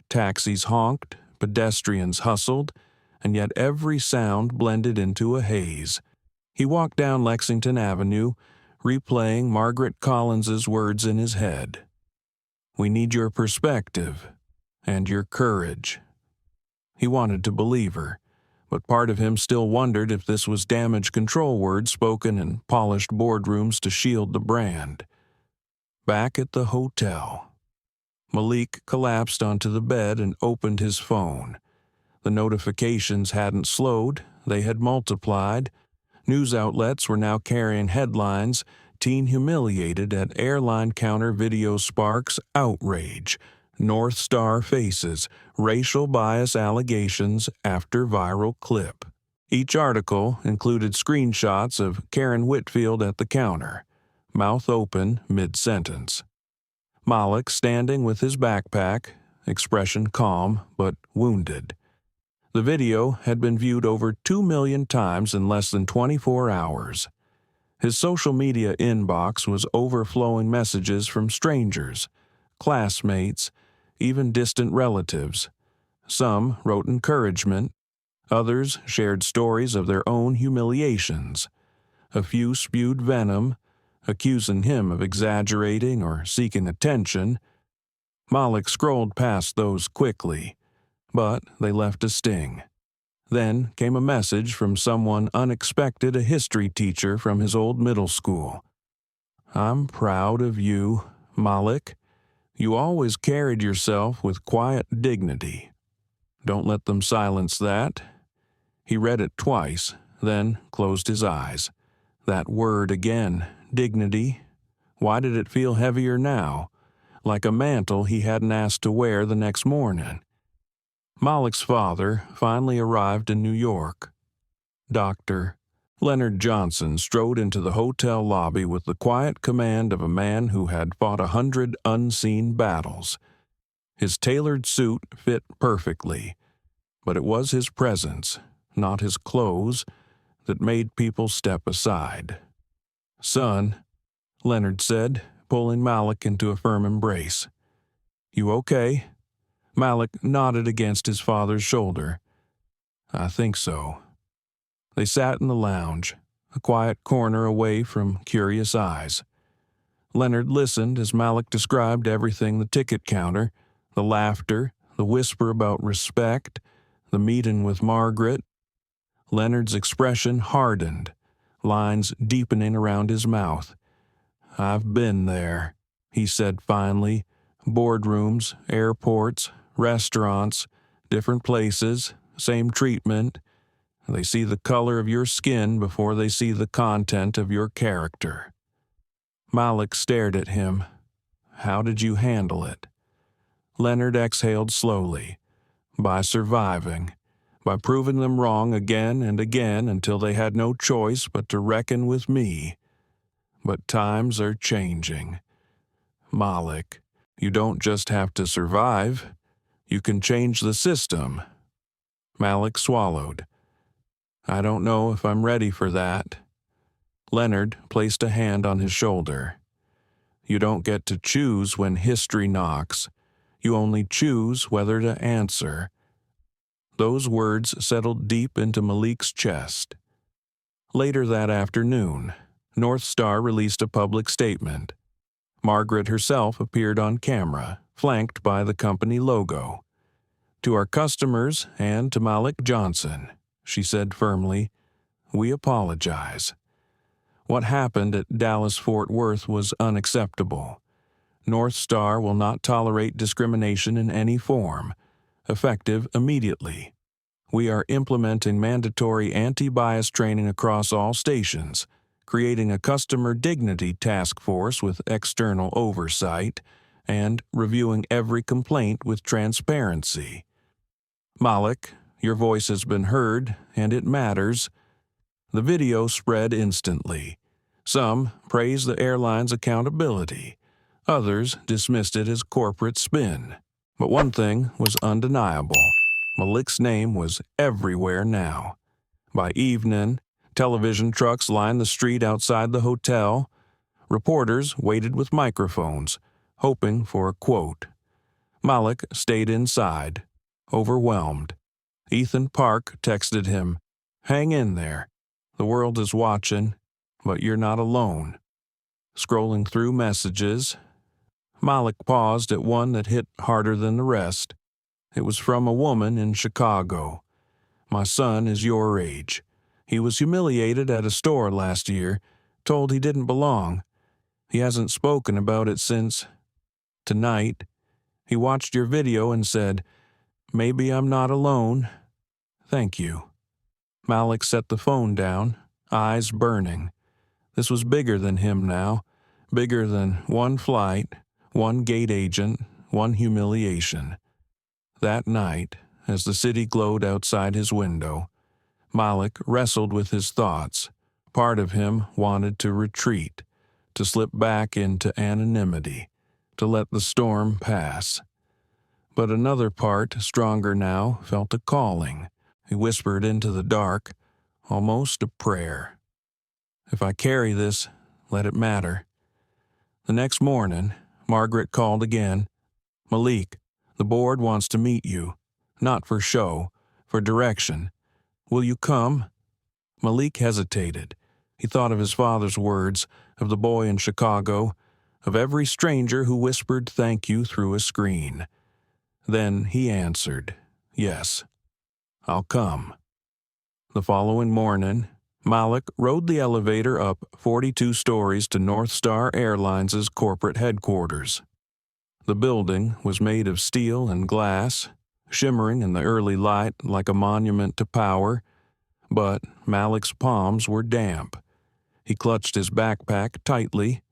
Taxis honked, pedestrians hustled, and yet every sound blended into a haze. He walked down Lexington Avenue, replaying Margaret Collins's words in his head. "We need your perspective and your courage." He wanted to believe her, but part of him still wondered if this was damage control words spoken in polished boardrooms to shield the brand. Back at the hotel, Malik collapsed onto the bed and opened his phone. The notifications hadn't slowed, they had multiplied. News outlets were now carrying headlines: "Teen humiliated at airline counter, video sparks outrage. North Star faces racial bias allegations after viral clip." Each article included screenshots of Karen Whitfield at the counter, mouth open mid-sentence. Malik standing with his backpack, expression calm but wounded. The video had been viewed over 2 million times in less than 24 hours. His social media inbox was overflowing messages from strangers, classmates, even distant relatives. Some wrote encouragement, others shared stories of their own humiliations. A few spewed venom, accusing him of exaggerating or seeking attention. Malik scrolled past those quickly, but they left a sting. Then came a message from someone unexpected, a history teacher from his old middle school. "I'm proud of you, Malik. You always carried yourself with quiet dignity. Don't let them silence that." He read it twice, then closed his eyes. That word again, dignity. Why did it feel heavier now? Like a mantle he hadn't asked to wear the next morning. Malik's father finally arrived in New York. Dr. Leonard Johnson strode into the hotel lobby with the quiet command of a man who had fought 100 unseen battles. His tailored suit fit perfectly, but it was his presence, not his clothes, that made people step aside. "Son," Leonard said, pulling Malik into a firm embrace. "You okay?" Malik nodded against his father's shoulder. "I think so." They sat in the lounge, a quiet corner away from curious eyes. Leonard listened as Malik described everything: the ticket counter, the laughter, the whisper about respect, the meeting with Margaret. Leonard's expression hardened, lines deepening around his mouth. "I've been there," he said finally. "Boardrooms, airports, restaurants, different places, same treatment. They see the color of your skin before they see the content of your character." Malik stared at him. "How did you handle it?" Leonard exhaled slowly. "By surviving. By proving them wrong again and again until they had no choice but to reckon with me. But times are changing. Malik, you don't just have to survive. You can change the system." Malik swallowed. "I don't know if I'm ready for that." Leonard placed a hand on his shoulder. "You don't get to choose when history knocks. You only choose whether to answer." Those words settled deep into Malik's chest. Later that afternoon, North Star released a public statement. Margaret herself appeared on camera, flanked by the company logo. "To our customers and to Malik Johnson," she said firmly, "we apologize. What happened at Dallas-Fort Worth was unacceptable. North Star will not tolerate discrimination in any form, effective immediately. We are implementing mandatory anti-bias training across all stations, creating a customer dignity task force with external oversight, and reviewing every complaint with transparency. Malik, your voice has been heard, and it matters." The video spread instantly. Some praised the airline's accountability. Others dismissed it as corporate spin. But one thing was undeniable. Malik's name was everywhere now. By evening, television trucks lined the street outside the hotel. Reporters waited with microphones, hoping for a quote. Malik stayed inside, overwhelmed. Ethan Park texted him, "Hang in there. The world is watching, but you're not alone." Scrolling through messages, Malik paused at one that hit harder than the rest. It was from a woman in Chicago. "My son is your age. He was humiliated at a store last year, told he didn't belong. He hasn't spoken about it since tonight. He watched your video and said, 'Maybe I'm not alone. Thank you.'" Malik set the phone down, eyes burning. This was bigger than him now, bigger than one flight, one gate agent, one humiliation. That night, as the city glowed outside his window, Malik wrestled with his thoughts. Part of him wanted to retreat, to slip back into anonymity, to let the storm pass. But another part, stronger now, felt a calling. He whispered into the dark, almost a prayer. "If I carry this, let it matter." The next morning, Margaret called again. "Malik, the board wants to meet you. Not for show, for direction. Will you come?" Malik hesitated. He thought of his father's words, of the boy in Chicago, of every stranger who whispered thank you through a screen. Then he answered, "Yes, I'll come." The following morning, Malik rode the elevator up 42 stories to North Star Airlines' corporate headquarters. The building was made of steel and glass, shimmering in the early light like a monument to power, but Malik's palms were damp. He clutched his backpack tightly,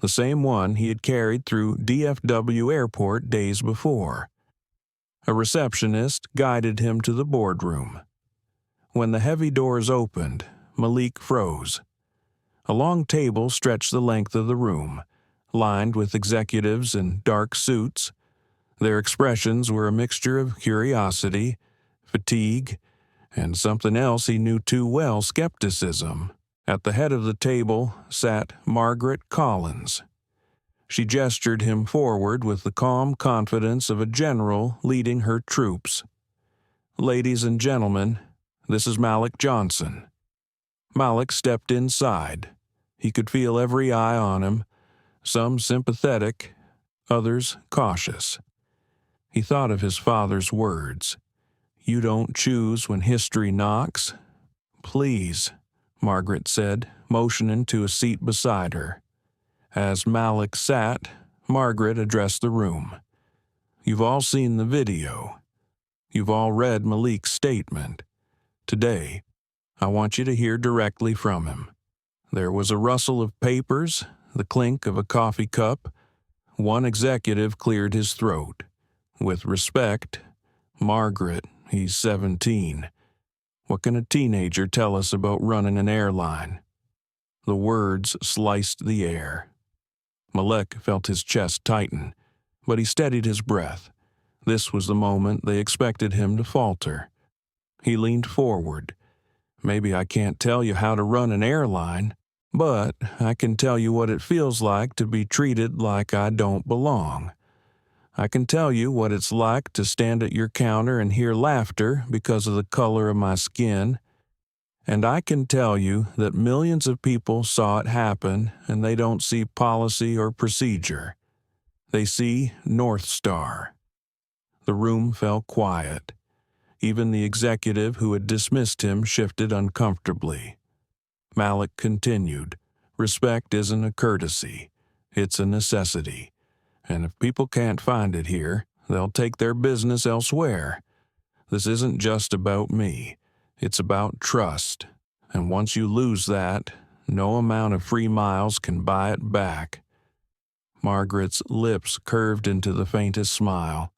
the same one he had carried through DFW Airport days before. A receptionist guided him to the boardroom. When the heavy doors opened, Malik froze. A long table stretched the length of the room, lined with executives in dark suits. Their expressions were a mixture of curiosity, fatigue, and something else he knew too well, skepticism. At the head of the table sat Margaret Collins. She gestured him forward with the calm confidence of a general leading her troops. "Ladies and gentlemen, this is Malik Johnson." Malik stepped inside. He could feel every eye on him, some sympathetic, others cautious. He thought of his father's words. "You don't choose when history knocks." "Please," Margaret said, motioning to a seat beside her. As Malik sat, Margaret addressed the room. "You've all seen the video. You've all read Malik's statement. Today, I want you to hear directly from him." There was a rustle of papers, the clink of a coffee cup. One executive cleared his throat. "With respect, Margaret, he's 17. What can a teenager tell us about running an airline?" The words sliced the air. Malik felt his chest tighten, but he steadied his breath. This was the moment they expected him to falter. He leaned forward. "Maybe I can't tell you how to run an airline, but I can tell you what it feels like to be treated like I don't belong. I can tell you what it's like to stand at your counter and hear laughter because of the color of my skin. And I can tell you that millions of people saw it happen and they don't see policy or procedure. They see North Star." The room fell quiet. Even the executive who had dismissed him shifted uncomfortably. Malik continued, "Respect isn't a courtesy. It's a necessity. And if people can't find it here, they'll take their business elsewhere. This isn't just about me. It's about trust. And once you lose that, no amount of free miles can buy it back." Margaret's lips curved into the faintest smile.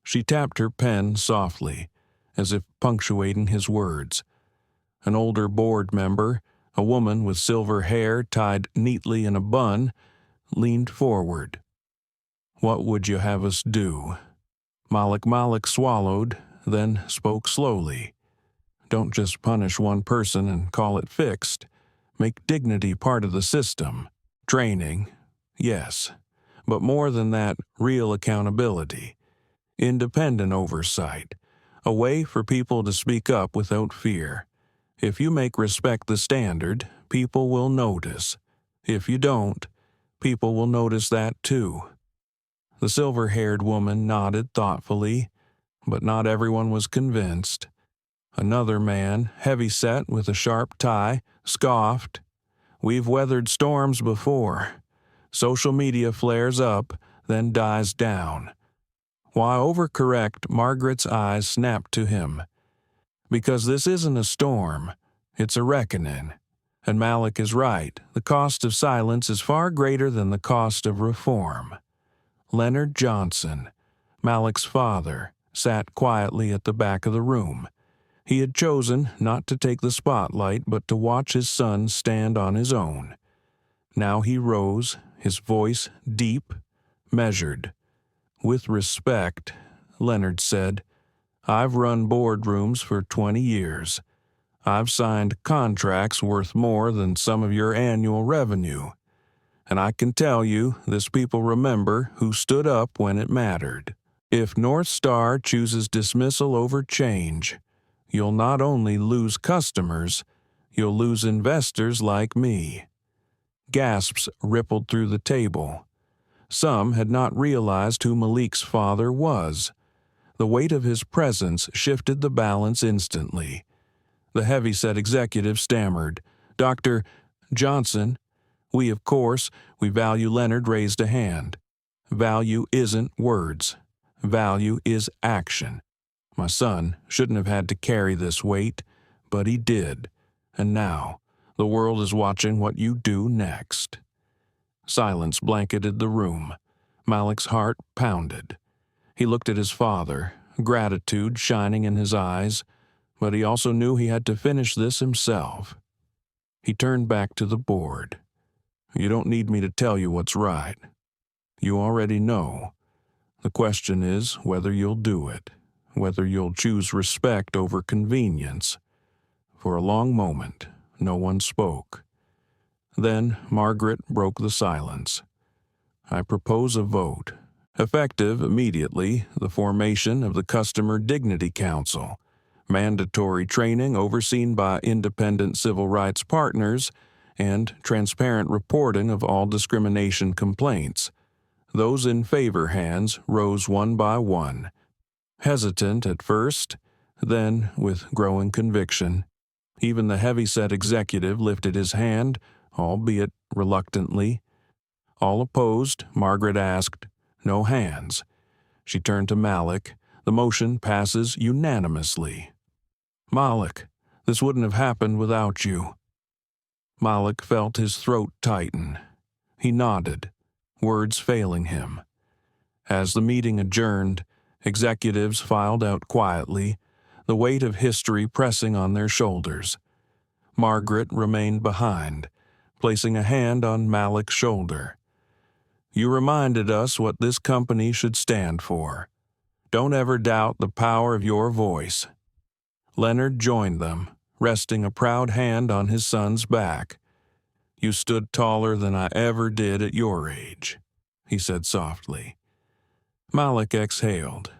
She tapped her pen softly, as if punctuating his words. An older board member, A woman with silver hair tied neatly in a bun leaned forward. "What would you have us do?" Malik swallowed, then spoke slowly. "Don't just punish one person and call it fixed. Make dignity part of the system. Training, yes, but more than that, real accountability. Independent oversight. A way for people to speak up without fear. If you make respect the standard, people will notice. If you don't, people will notice that too." The silver-haired woman nodded thoughtfully, but not everyone was convinced. Another man, heavy-set with a sharp tie, scoffed. "We've weathered storms before. Social media flares up, then dies down." Why overcorrect? Margaret's eyes snapped to him. "Because this isn't a storm, it's a reckoning. And Malik is right. The cost of silence is far greater than the cost of reform." Leonard Johnson, Malik's father, sat quietly at the back of the room. He had chosen not to take the spotlight but to watch his son stand on his own. Now he rose, his voice deep, measured. "With respect," Leonard said, "I've run boardrooms for 20 years. I've signed contracts worth more than some of your annual revenue. And I can tell you, this people remember who stood up when it mattered. If North Star chooses dismissal over change, you'll not only lose customers, you'll lose investors like me." Gasps rippled through the table. Some had not realized who Malik's father was. The weight of his presence shifted the balance instantly. The heavy-set executive stammered, "Dr. Johnson, we value." Leonard raised a hand. "Value isn't words. Value is action. My son shouldn't have had to carry this weight, but he did. And now, the world is watching what you do next." Silence blanketed the room. Malik's heart pounded. He looked at his father, gratitude shining in his eyes, but he also knew he had to finish this himself. He turned back to the board. "You don't need me to tell you what's right. You already know. The question is whether you'll do it, whether you'll choose respect over convenience." For a long moment, no one spoke. Then Margaret broke the silence. "I propose a vote. Effective immediately, the formation of the Customer Dignity Council. Mandatory training overseen by independent civil rights partners, and transparent reporting of all discrimination complaints." Those in favor hands rose one by one. Hesitant at first, then with growing conviction. Even the heavy-set executive lifted his hand, albeit reluctantly. "All opposed?" Margaret asked. "No hands." She turned to Malik. "The motion passes unanimously." "Malik, this wouldn't have happened without you." Malik felt his throat tighten. He nodded, words failing him. As the meeting adjourned, executives filed out quietly, the weight of history pressing on their shoulders. Margaret remained behind, placing a hand on Malik's shoulder. "You reminded us what this company should stand for. Don't ever doubt the power of your voice." Leonard joined them, resting a proud hand on his son's back. "You stood taller than I ever did at your age," he said softly. Malik exhaled,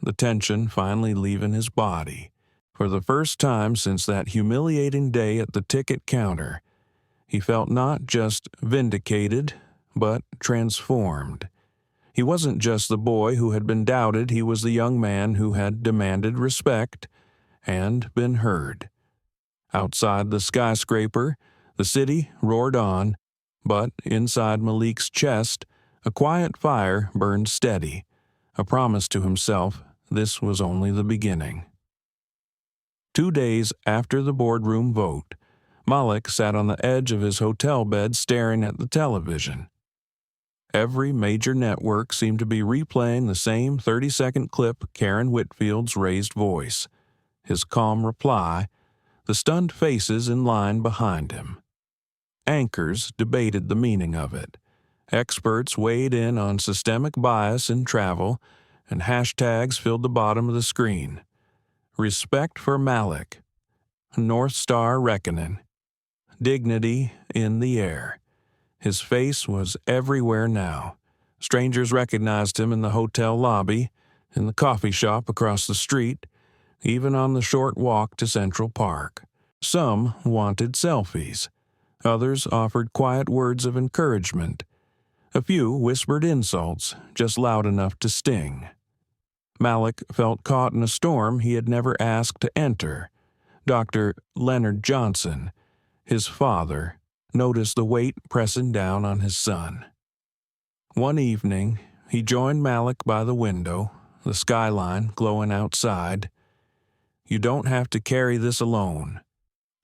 the tension finally leaving his body. For the first time since that humiliating day at the ticket counter, he felt not just vindicated, but transformed. He wasn't just the boy who had been doubted, he was the young man who had demanded respect and been heard. Outside the skyscraper, the city roared on, but inside Malik's chest, a quiet fire burned steady, a promise to himself this was only the beginning. 2 days after the boardroom vote, Malik sat on the edge of his hotel bed staring at the television. Every major network seemed to be replaying the same 30-second clip, Karen Whitfield's raised voice, his calm reply, the stunned faces in line behind him. Anchors debated the meaning of it. Experts weighed in on systemic bias in travel, and hashtags filled the bottom of the screen. Respect for Malik. North Star reckoning. Dignity in the air. His face was everywhere now. Strangers recognized him in the hotel lobby, in the coffee shop across the street, even on the short walk to Central Park. Some wanted selfies. Others offered quiet words of encouragement. A few whispered insults, just loud enough to sting. Malik felt caught in a storm he had never asked to enter. Dr. Malik Johnson, his father, noticed the weight pressing down on his son. One evening, he joined Malik by the window, the skyline glowing outside. "You don't have to carry this alone,"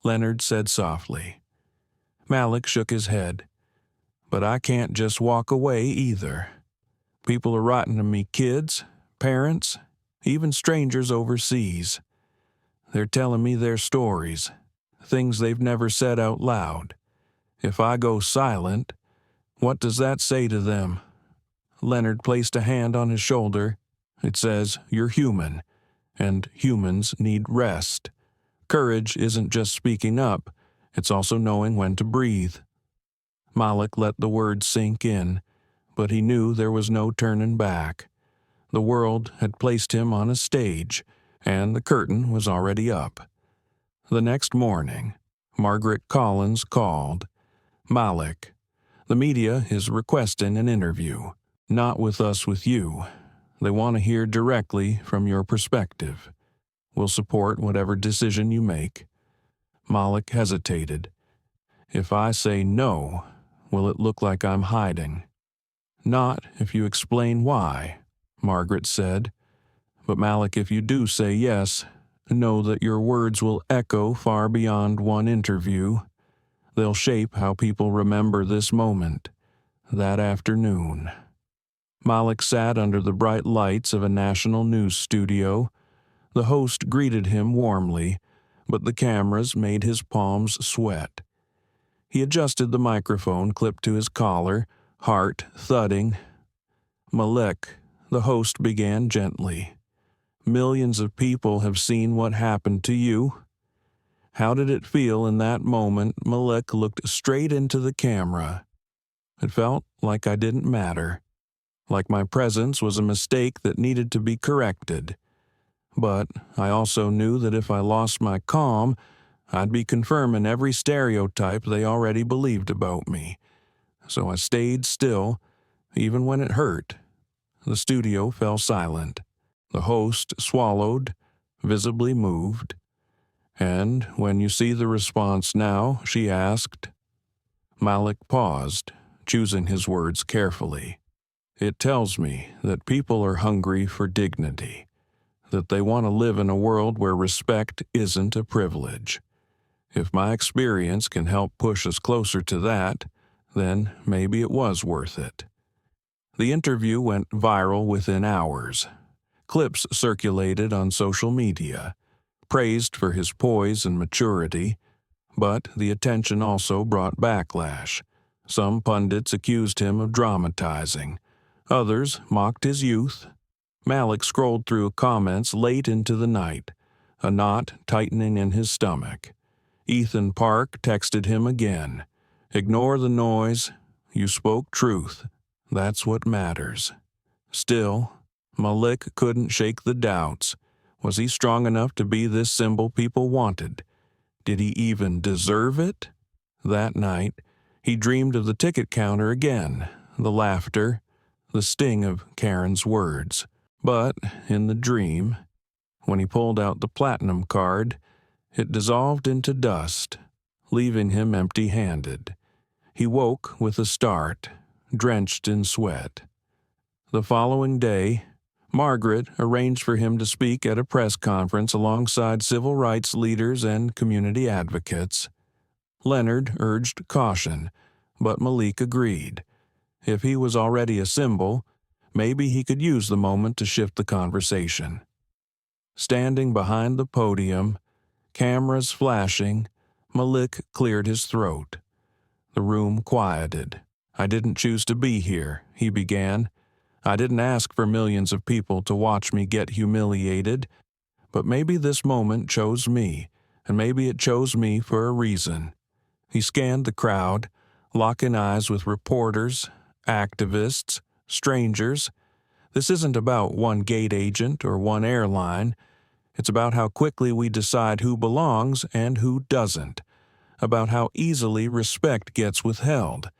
Leonard said softly. Malik shook his head. "But I can't just walk away either. People are writing to me, kids, parents, even strangers overseas. They're telling me their stories, things they've never said out loud. If I go silent, what does that say to them?" Leonard placed a hand on his shoulder. "It says you're human, and humans need rest. Courage isn't just speaking up, it's also knowing when to breathe." Malik let the words sink in, but he knew there was no turning back. The world had placed him on a stage, and the curtain was already up. The next morning, Margaret Collins called. "Malik, the media is requesting an interview. Not with us, with you. They want to hear directly from your perspective. We'll support whatever decision you make." Malik hesitated. "If I say no, will it look like I'm hiding?" "Not if you explain why," Margaret said. "But Malik, if you do say yes, know that your words will echo far beyond one interview. They'll shape how people remember this moment, that afternoon." Malik sat under the bright lights of a national news studio. The host greeted him warmly, but the cameras made his palms sweat. He adjusted the microphone clipped to his collar, heart thudding. "Malik," the host began gently, "millions of people have seen what happened to you." How did it feel in that moment? Malik looked straight into the camera. "It felt like I didn't matter, like my presence was a mistake that needed to be corrected. But I also knew that if I lost my calm, I'd be confirming every stereotype they already believed about me. So I stayed still, even when it hurt." The studio fell silent. The host swallowed, visibly moved. "And when you see the response now," she asked. Malik paused, choosing his words carefully. "It tells me that people are hungry for dignity, that they want to live in a world where respect isn't a privilege. If my experience can help push us closer to that, then maybe it was worth it." The interview went viral within hours. Clips circulated on social media, praised for his poise and maturity, but the attention also brought backlash. Some pundits accused him of dramatizing. Others mocked his youth. Malik scrolled through comments late into the night, a knot tightening in his stomach. Ethan Park texted him again. "Ignore the noise. You spoke truth. That's what matters." Still, Malik couldn't shake the doubts. Was he strong enough to be this symbol people wanted? Did he even deserve it? That night, he dreamed of the ticket counter again, the laughter, the sting of Karen's words. But in the dream, when he pulled out the platinum card, it dissolved into dust, leaving him empty-handed. He woke with a start, drenched in sweat. The following day, Margaret arranged for him to speak at a press conference alongside civil rights leaders and community advocates. Leonard urged caution, but Malik agreed. If he was already a symbol, maybe he could use the moment to shift the conversation. Standing behind the podium, cameras flashing, Malik cleared his throat. The room quieted. "I didn't choose to be here," he began. "I didn't ask for millions of people to watch me get humiliated, but maybe this moment chose me, and maybe it chose me for a reason." He scanned the crowd, locking eyes with reporters, activists, strangers. This isn't about one gate agent or one airline. It's about how quickly we decide who belongs and who doesn't, about how easily respect gets withheld.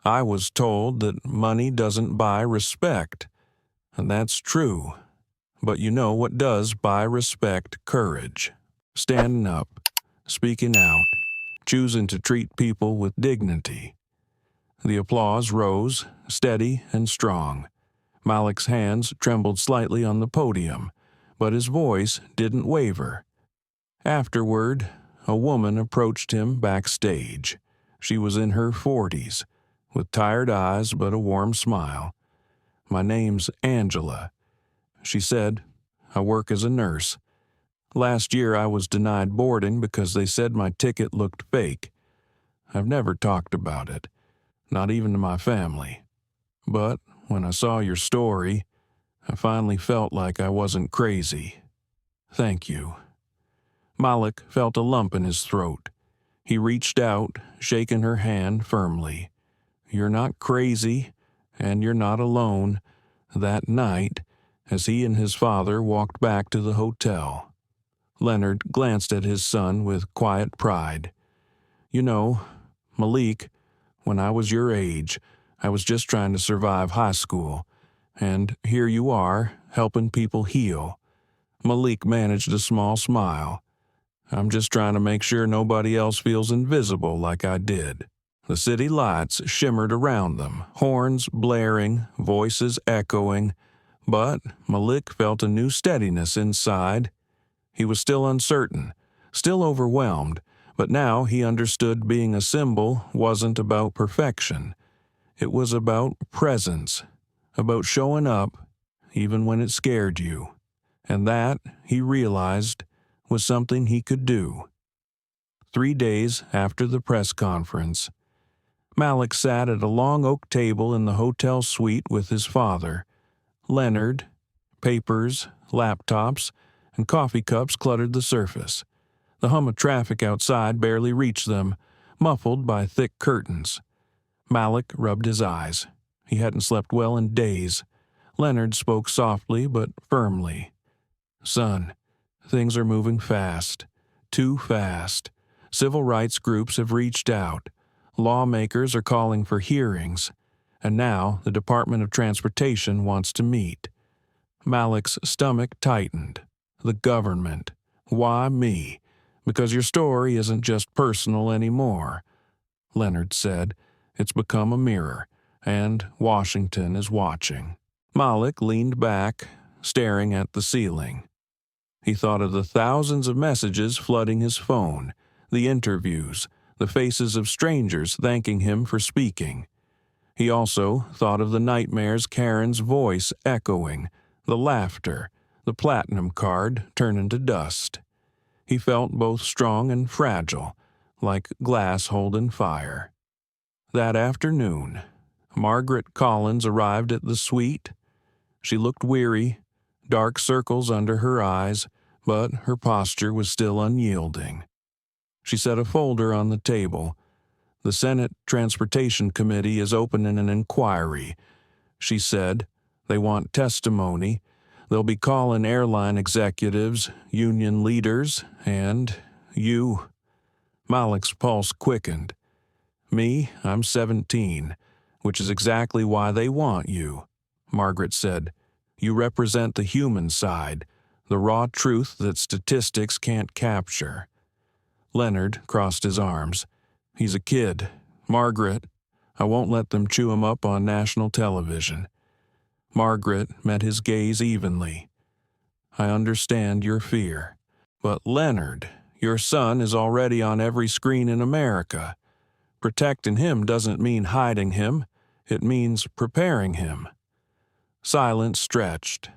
I was told that money doesn't buy respect, and that's true. But you know what does buy respect? Courage. Standing up, speaking out, choosing to treat people with dignity. The applause rose, steady and strong. Malik's hands trembled slightly on the podium, but his voice didn't waver. Afterward, a woman approached him backstage. She was in her 40s, with tired eyes but a warm smile. "My name's Angela," she said. "I work as a nurse. Last year I was denied boarding because they said my ticket looked fake. I've never talked about it, not even to my family. But when I saw your story, I finally felt like I wasn't crazy. Thank you." Malik felt a lump in his throat. He reached out, shaking her hand firmly. "You're not crazy, and you're not alone." That night, as he and his father walked back to the hotel, Leonard glanced at his son with quiet pride. "You know, Malik, when I was your age, I was just trying to survive high school, and here you are, helping people heal." Malik managed a small smile. "I'm just trying to make sure nobody else feels invisible like I did." The city lights shimmered around them, horns blaring, voices echoing, but Malik felt a new steadiness inside. He was still uncertain, still overwhelmed, but now he understood being a symbol wasn't about perfection. It was about presence, about showing up even when it scared you. And that, he realized, was something he could do. 3 days after the press conference, Malik sat at a long oak table in the hotel suite with his father. Leonard, papers, laptops, and coffee cups cluttered the surface. The hum of traffic outside barely reached them, muffled by thick curtains. Malik rubbed his eyes. He hadn't slept well in days. Leonard spoke softly but firmly. "Son, things are moving fast. Too fast. Civil rights groups have reached out. Lawmakers are calling for hearings. And now the Department of Transportation wants to meet." Malik's stomach tightened. The government. Why me? Because your story isn't just personal anymore. Leonard said, "It's become a mirror, and Washington is watching." Malik leaned back, staring at the ceiling. He thought of the thousands of messages flooding his phone, the interviews, the faces of strangers thanking him for speaking. He also thought of the nightmares Karen's voice echoing, the laughter, the platinum card turning to dust. He felt both strong and fragile, like glass holding fire. That afternoon, Margaret Collins arrived at the suite. She looked weary, dark circles under her eyes, but her posture was still unyielding. She set a folder on the table. "The Senate Transportation Committee is opening an inquiry," she said. "They want testimony. They'll be calling airline executives, union leaders, and you." Malik's pulse quickened. "Me, I'm 17, which is exactly why they want you," Margaret said. "You represent the human side, the raw truth that statistics can't capture." Leonard crossed his arms. "He's a kid. Margaret, I won't let them chew him up on national television." Margaret met his gaze evenly. "I understand your fear. But Leonard, your son is already on every screen in America. Protecting him doesn't mean hiding him. It means preparing him." Silence stretched.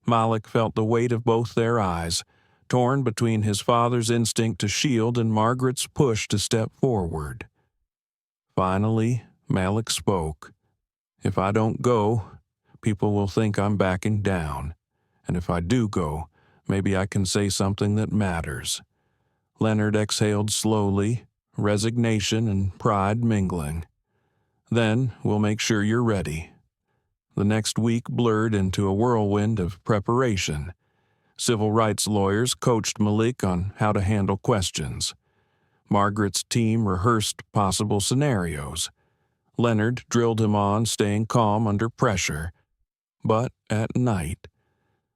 Malik felt the weight of both their eyes, torn between his father's instinct to shield and Margaret's push to step forward. Finally, Malik spoke. "If I don't go, people will think I'm backing down. And if I do go, maybe I can say something that matters." Leonard exhaled slowly, resignation and pride mingling. "Then we'll make sure you're ready." The next week blurred into a whirlwind of preparation. Civil rights lawyers coached Malik on how to handle questions. Margaret's team rehearsed possible scenarios. Leonard drilled him on staying calm under pressure. But at night,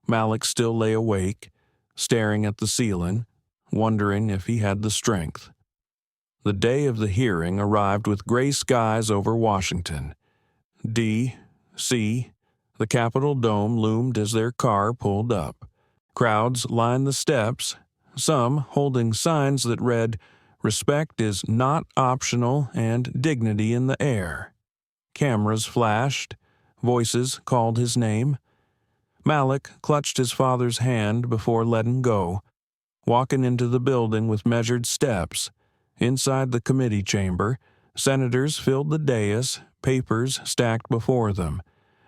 Malik still lay awake, staring at the ceiling, wondering if he had the strength. The day of the hearing arrived with gray skies over Washington. D.C., the Capitol dome loomed as their car pulled up. Crowds lined the steps, some holding signs that read, "Respect is not optional," and "Dignity in the air." Cameras flashed, voices called his name. Malik clutched his father's hand before letting go, walking into the building with measured steps. Inside the committee chamber, senators filled the dais, papers stacked before them.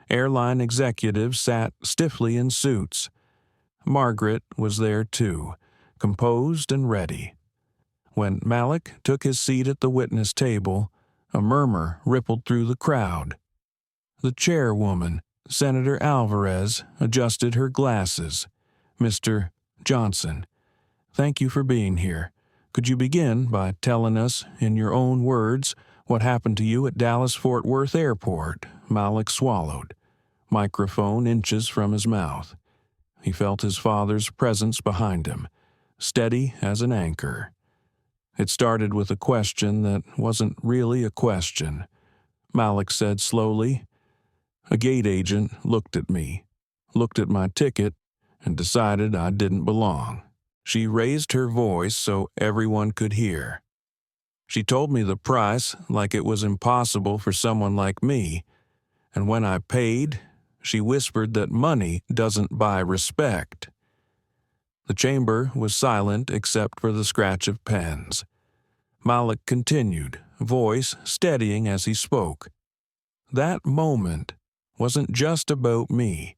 Airline executives sat stiffly in suits. Margaret was there too, composed and ready. When Malik took his seat at the witness table, a murmur rippled through the crowd. The chairwoman, Senator Alvarez, adjusted her glasses. "Mr. Johnson, thank you for being here. Could you begin by telling us, in your own words, what happened to you at Dallas-Fort Worth Airport?" Malik swallowed, microphone inches from his mouth. He felt his father's presence behind him, steady as an anchor. "It started with a question that wasn't really a question," Malik said slowly. "A gate agent looked at me, looked at my ticket, and decided I didn't belong." She raised her voice so everyone could hear. "She told me the price like it was impossible for someone like me, and when I paid, she whispered that money doesn't buy respect." The chamber was silent except for the scratch of pens. Malik continued, voice steadying as he spoke. "That moment wasn't just about me.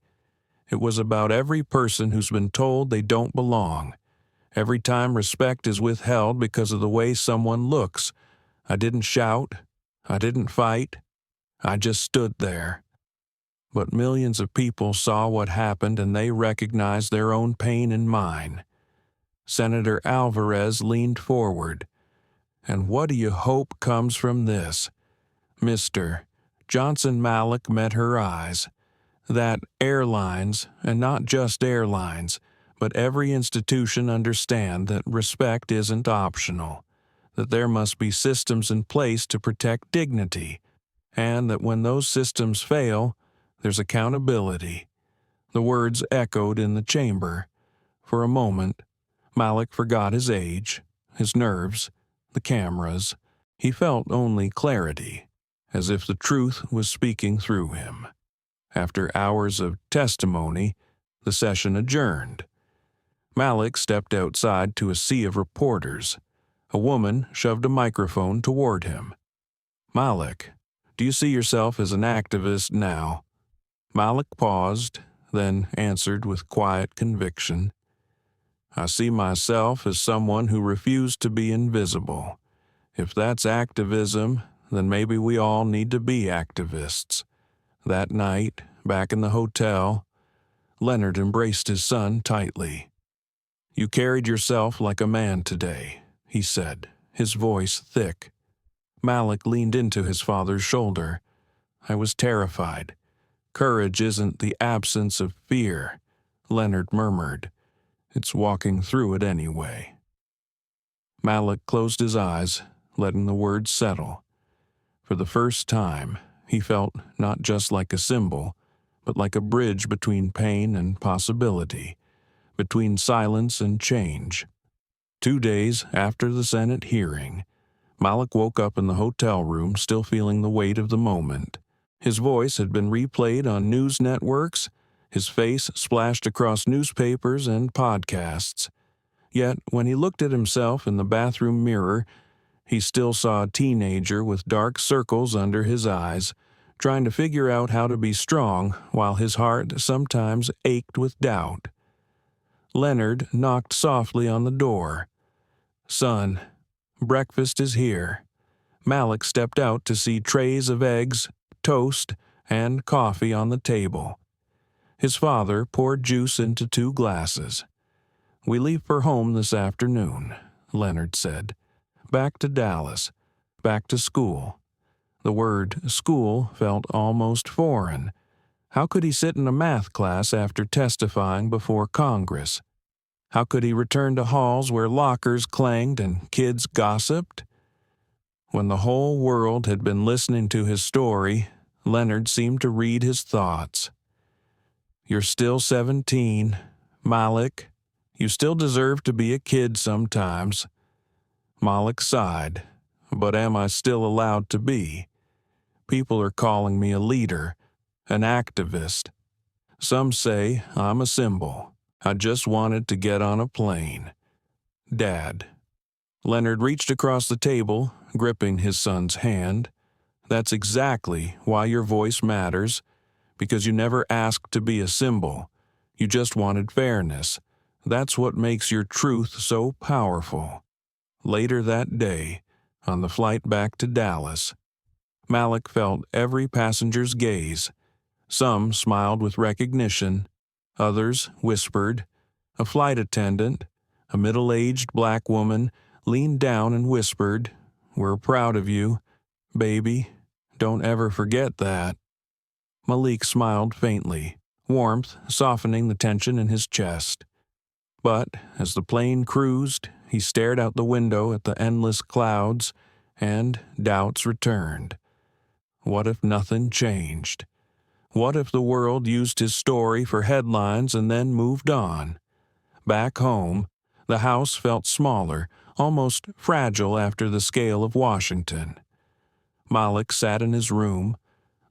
It was about every person who's been told they don't belong. Every time respect is withheld because of the way someone looks. I didn't shout. I didn't fight. I just stood there. But millions of people saw what happened and they recognized their own pain and mine." Senator Alvarez leaned forward. "And what do you hope comes from this?" Mr. Johnson Malik met her eyes. "That airlines, and not just airlines, but every institution understand that respect isn't optional, that there must be systems in place to protect dignity, and that when those systems fail, there's accountability." The words echoed in the chamber. For a moment, Malik forgot his age, his nerves, the cameras. He felt only clarity, as if the truth was speaking through him. After hours of testimony, the session adjourned. Malik stepped outside to a sea of reporters. A woman shoved a microphone toward him. "Malik, do you see yourself as an activist now?" Malik paused, then answered with quiet conviction. "I see myself as someone who refused to be invisible. If that's activism, then maybe we all need to be activists." That night, back in the hotel, Leonard embraced his son tightly. "You carried yourself like a man today," he said, his voice thick. Malik leaned into his father's shoulder. "I was terrified. Courage isn't the absence of fear," Leonard murmured. "It's walking through it anyway." Malik closed his eyes, letting the words settle. For the first time, he felt not just like a symbol, but like a bridge between pain and possibility, between silence and change. 2 days after the Senate hearing, Malik woke up in the hotel room still feeling the weight of the moment. His voice had been replayed on news networks, his face splashed across newspapers and podcasts. Yet when he looked at himself in the bathroom mirror, He still saw a teenager with dark circles under his eyes, trying to figure out how to be strong while his heart sometimes ached with doubt. Leonard knocked softly on the door. "Son, breakfast is here." Malik stepped out to see trays of eggs, toast, and coffee on the table. His father poured juice into 2 glasses. "We leave for home this afternoon," Leonard said. "Back to Dallas. Back to school." The word school felt almost foreign. How could he sit in a math class after testifying before Congress? How could he return to halls where lockers clanged and kids gossiped? When the whole world had been listening to his story, Leonard seemed to read his thoughts. "You're still 17, Malik. You still deserve to be a kid sometimes." Malik sighed. "But am I still allowed to be? People are calling me a leader, an activist. Some say I'm a symbol. I just wanted to get on a plane." "Dad." Leonard reached across the table, gripping his son's hand. "That's exactly why your voice matters, because you never asked to be a symbol. You just wanted fairness. That's what makes your truth so powerful." Later that day, on the flight back to Dallas, Malik felt every passenger's gaze. Some smiled with recognition, others whispered. A flight attendant, a middle-aged black woman, leaned down and whispered, "We're proud of you, baby. Don't ever forget that." Malik smiled faintly, warmth softening the tension in his chest. But as the plane cruised, he stared out the window at the endless clouds, and doubts returned. What if nothing changed? What if the world used his story for headlines and then moved on? Back home, the house felt smaller, almost fragile after the scale of Washington. Malik sat in his room.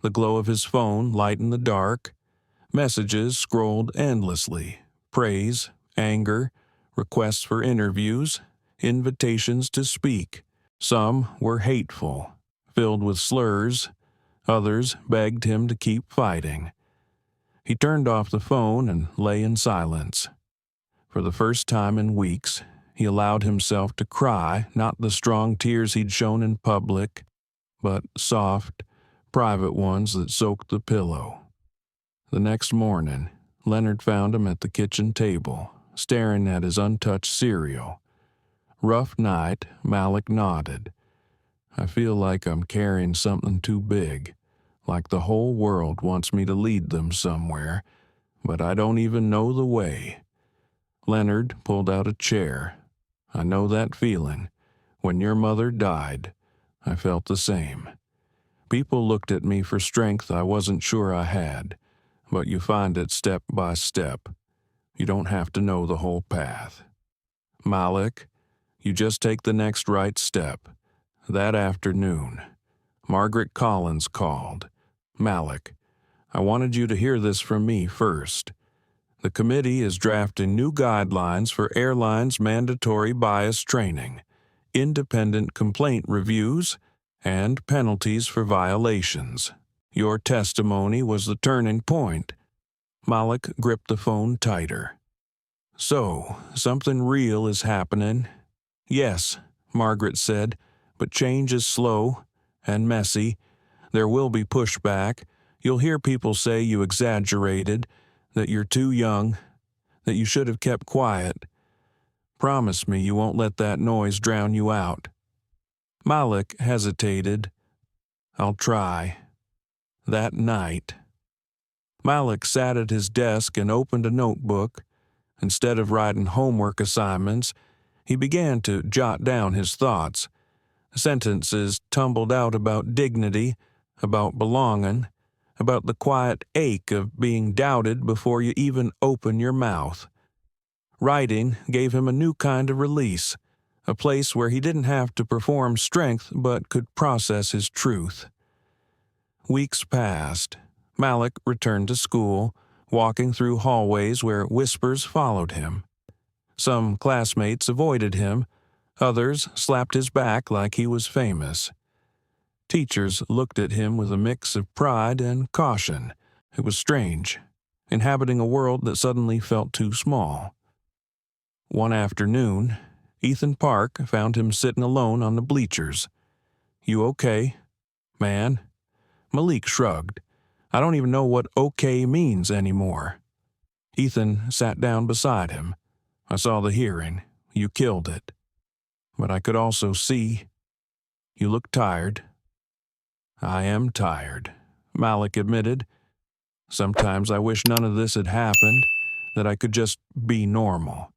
The glow of his phone lightened the dark. Messages scrolled endlessly. Praise, anger, requests for interviews, invitations to speak. Some were hateful, filled with slurs. Others begged him to keep fighting. He turned off the phone and lay in silence. For the first time in weeks, he allowed himself to cry, not the strong tears he'd shown in public, but soft, private ones that soaked the pillow. The next morning, Leonard found him at the kitchen table, staring at his untouched cereal. "Rough night," Malik nodded. "I feel like I'm carrying something too big, like the whole world wants me to lead them somewhere, but I don't even know the way." Leonard pulled out a chair. "I know that feeling. When your mother died, I felt the same. People looked at me for strength I wasn't sure I had, but you find it step by step. You don't have to know the whole path. Malik, you just take the next right step." That afternoon, Margaret Collins called. "Malik, I wanted you to hear this from me first. The committee is drafting new guidelines for airlines' mandatory bias training, independent complaint reviews, and penalties for violations. Your testimony was the turning point." Malik gripped the phone tighter. "So, something real is happening?" "Yes," Margaret said, "but change is slow and messy. There will be pushback. You'll hear people say you exaggerated, that you're too young, that you should have kept quiet. Promise me you won't let that noise drown you out." Malik hesitated. "I'll try." That night, Malik sat at his desk and opened a notebook. Instead of writing homework assignments, he began to jot down his thoughts. Sentences tumbled out about dignity, about belonging, about the quiet ache of being doubted before you even open your mouth. Writing gave him a new kind of release, a place where he didn't have to perform strength but could process his truth. Weeks passed. Malik returned to school, walking through hallways where whispers followed him. Some classmates avoided him, Others slapped his back like he was famous. Teachers looked at him with a mix of pride and caution. It was strange, inhabiting a world that suddenly felt too small. One afternoon, Ethan Park found him sitting alone on the bleachers. "You okay, man?" Malik shrugged. "I don't even know what okay means anymore." Ethan sat down beside him. "I saw the hearing. You killed it. But I could also see. You look tired." "I am tired," Malik admitted. "Sometimes I wish none of this had happened, that I could just be normal."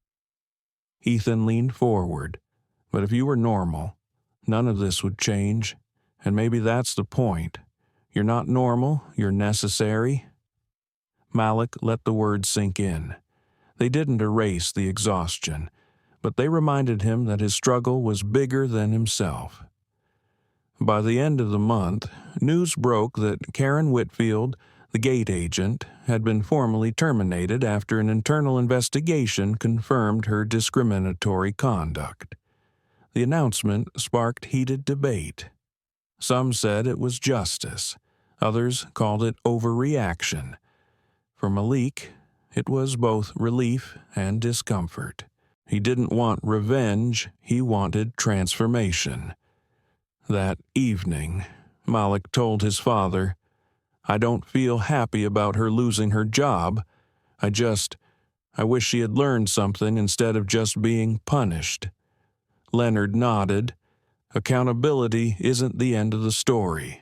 Ethan leaned forward. "But if you were normal, none of this would change, and maybe that's the point. You're not normal, you're necessary." Malik let the words sink in. They didn't erase the exhaustion, but they reminded him that his struggle was bigger than himself. By the end of the month, news broke that Karen Whitfield, the gate agent, had been formally terminated after an internal investigation confirmed her discriminatory conduct. The announcement sparked heated debate. Some said it was justice. Others called it overreaction. For Malik, it was both relief and discomfort. He didn't want revenge, he wanted transformation. That evening, Malik told his father, "I don't feel happy about her losing her job. I wish she had learned something instead of just being punished." Leonard nodded. "Accountability isn't the end of the story,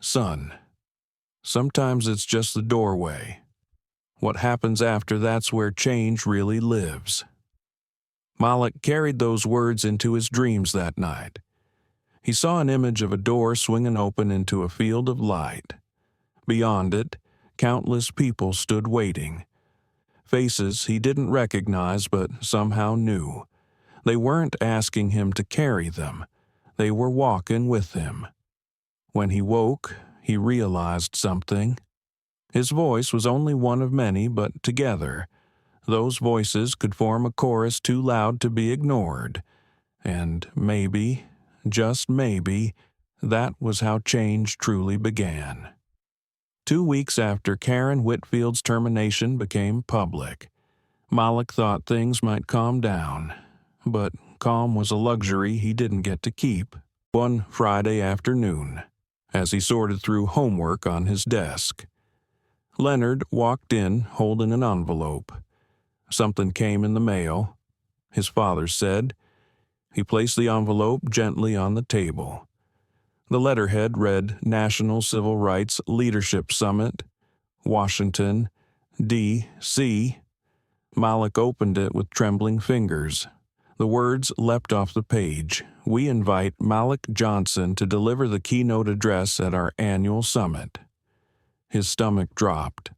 son. Sometimes it's just the doorway. What happens after that's where change really lives." Malik carried those words into his dreams that night. He saw an image of a door swinging open into a field of light. Beyond it, countless people stood waiting. Faces he didn't recognize but somehow knew. They weren't asking him to carry them. They were walking with him. When he woke, he realized something. His voice was only one of many, but together, those voices could form a chorus too loud to be ignored. And maybe, just maybe, that was how change truly began. 2 weeks after Karen Whitfield's termination became public, Malik thought things might calm down. But calm was a luxury he didn't get to keep. One Friday afternoon, as he sorted through homework on his desk, Leonard walked in holding an envelope. Something came in the mail, his father said. He placed the envelope gently on the table. The letterhead read National Civil Rights Leadership Summit, Washington, D.C. Malik opened it with trembling fingers. The words leapt off the page. "We invite Malik Johnson to deliver the keynote address at our annual summit." His stomach dropped.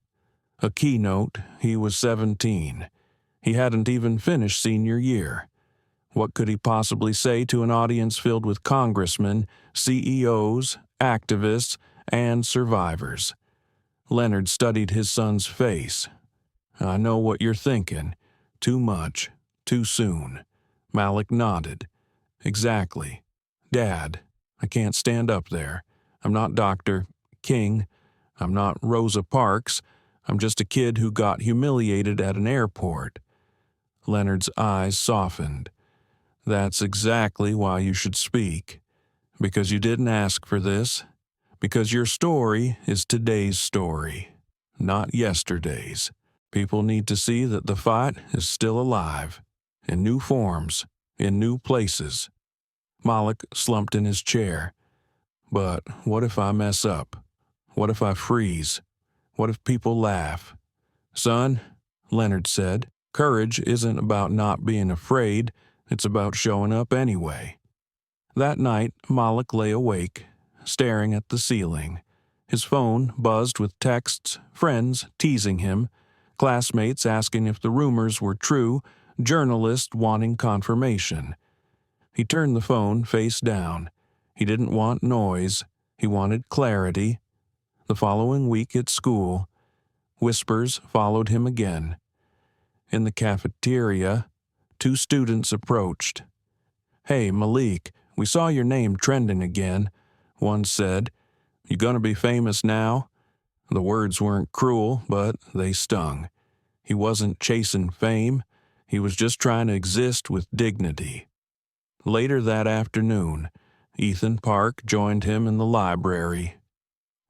A keynote? He was 17. He hadn't even finished senior year. What could he possibly say to an audience filled with congressmen, CEOs, activists, and survivors? Leonard studied his son's face. "I know what you're thinking. Too much. Too soon." Malik nodded. "Exactly. Dad, I can't stand up there. I'm not Dr. King. I'm not Rosa Parks. I'm just a kid who got humiliated at an airport." Leonard's eyes softened. "That's exactly why you should speak. Because you didn't ask for this. Because your story is today's story, not yesterday's. People need to see that the fight is still alive, in new forms, in new places." Malik slumped in his chair. "But what if I mess up? What if I freeze? What if people laugh?" "Son," Leonard said, "courage isn't about not being afraid. It's about showing up anyway." That night, Malik lay awake, staring at the ceiling. His phone buzzed with texts, friends teasing him, classmates asking if the rumors were true, journalists wanting confirmation. He turned the phone face down. He didn't want noise. He wanted clarity. The following week at school, whispers followed him again. In the cafeteria, 2 students approached. "Hey, Malik, we saw your name trending again," one said. "You gonna be famous now?" The words weren't cruel, but they stung. He wasn't chasing fame. He was just trying to exist with dignity. Later that afternoon, Ethan Park joined him in the library.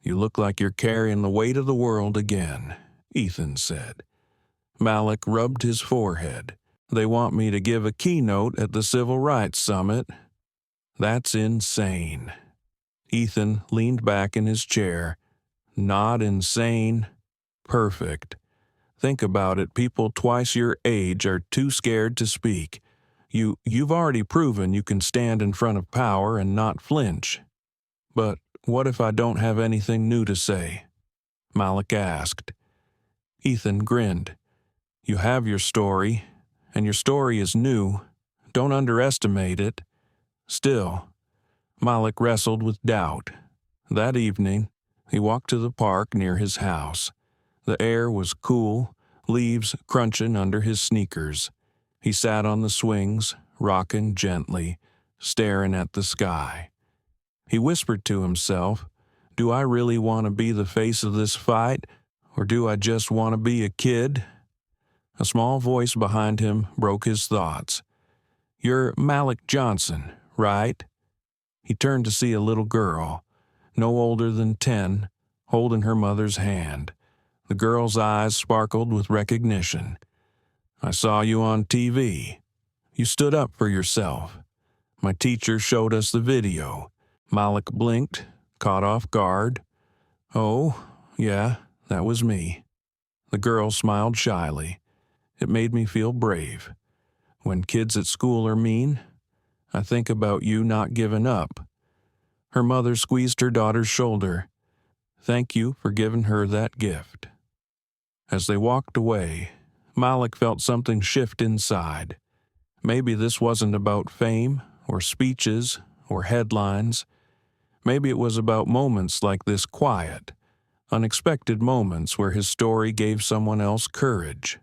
"You look like you're carrying the weight of the world again," Ethan said. Malik rubbed his forehead. "They want me to give a keynote at the Civil Rights Summit." "That's insane." Ethan leaned back in his chair. "Not insane. Perfect. Think about it. People twice your age are too scared to speak. You've already proven you can stand in front of power and not flinch." "But what if I don't have anything new to say?" Malik asked. Ethan grinned. "You have your story, and your story is new. Don't underestimate it." Still, Malik wrestled with doubt. That evening, he walked to the park near his house. The air was cool, leaves crunching under his sneakers. He sat on the swings, rocking gently, staring at the sky. He whispered to himself, "Do I really want to be the face of this fight, or do I just want to be a kid?" A small voice behind him broke his thoughts. "You're Malik Johnson, right?" He turned to see a little girl, no older than 10, holding her mother's hand. The girl's eyes sparkled with recognition. "I saw you on TV. You stood up for yourself. My teacher showed us the video." Malik blinked, caught off guard. "Oh, yeah, that was me." The girl smiled shyly. "It made me feel brave. When kids at school are mean, I think about you not giving up." Her mother squeezed her daughter's shoulder. "Thank you for giving her that gift." As they walked away, Malik felt something shift inside. Maybe this wasn't about fame or speeches or headlines. Maybe it was about moments like this, quiet, unexpected moments where his story gave someone else courage.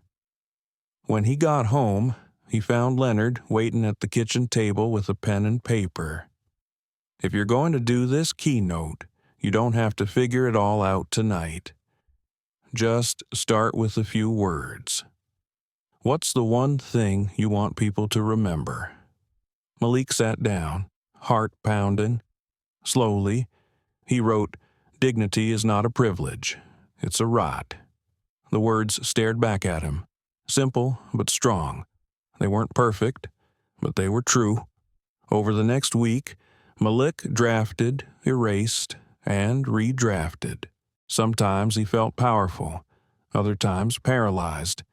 When he got home, he found Leonard waiting at the kitchen table with a pen and paper. "If you're going to do this keynote, you don't have to figure it all out tonight. Just start with a few words. What's the one thing you want people to remember?" Malik sat down, heart pounding. Slowly, he wrote, "Dignity is not a privilege. It's a right." The words stared back at him, simple but strong. They weren't perfect, but they were true. Over the next week, Malik drafted, erased, and redrafted. Sometimes he felt powerful, other times paralyzed.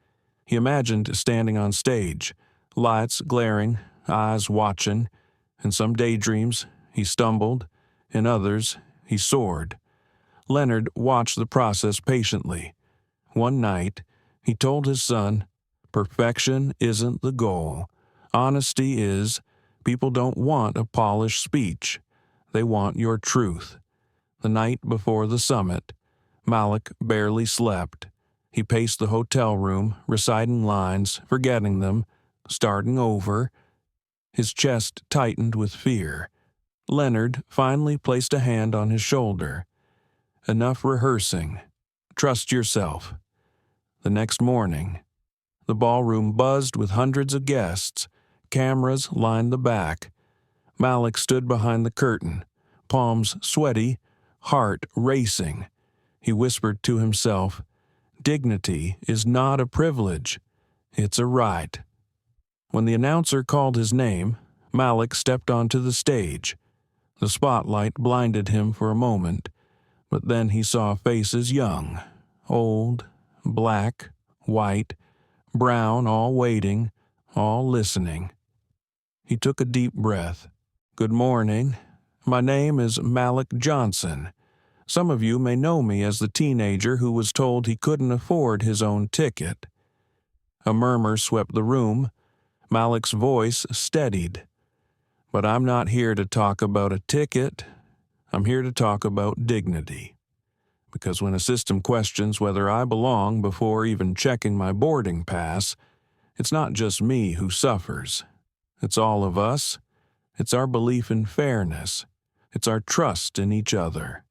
He imagined standing on stage, lights glaring, eyes watching. In some daydreams, he stumbled. In others, he soared. Leonard watched the process patiently. One night, he told his son, "Perfection isn't the goal. Honesty is. People don't want a polished speech. They want your truth." The night before the summit, Malik barely slept. He paced the hotel room, reciting lines, forgetting them, starting over. His chest tightened with fear. Leonard finally placed a hand on his shoulder. "Enough rehearsing. Trust yourself." The next morning, the ballroom buzzed with hundreds of guests. Cameras lined the back. Malik stood behind the curtain, palms sweaty, heart racing. He whispered to himself, "Dignity is not a privilege. It's a right." When the announcer called his name, Malik stepped onto the stage. The spotlight blinded him for a moment, but then he saw faces young, old, black, white, brown, all waiting, all listening. He took a deep breath. "Good morning. My name is Malik Johnson. Some of you may know me as the teenager who was told he couldn't afford his own ticket." A murmur swept the room. Malik's voice steadied. "But I'm not here to talk about a ticket. I'm here to talk about dignity. Because when a system questions whether I belong before even checking my boarding pass, it's not just me who suffers. It's all of us. It's our belief in fairness. It's our trust in each other.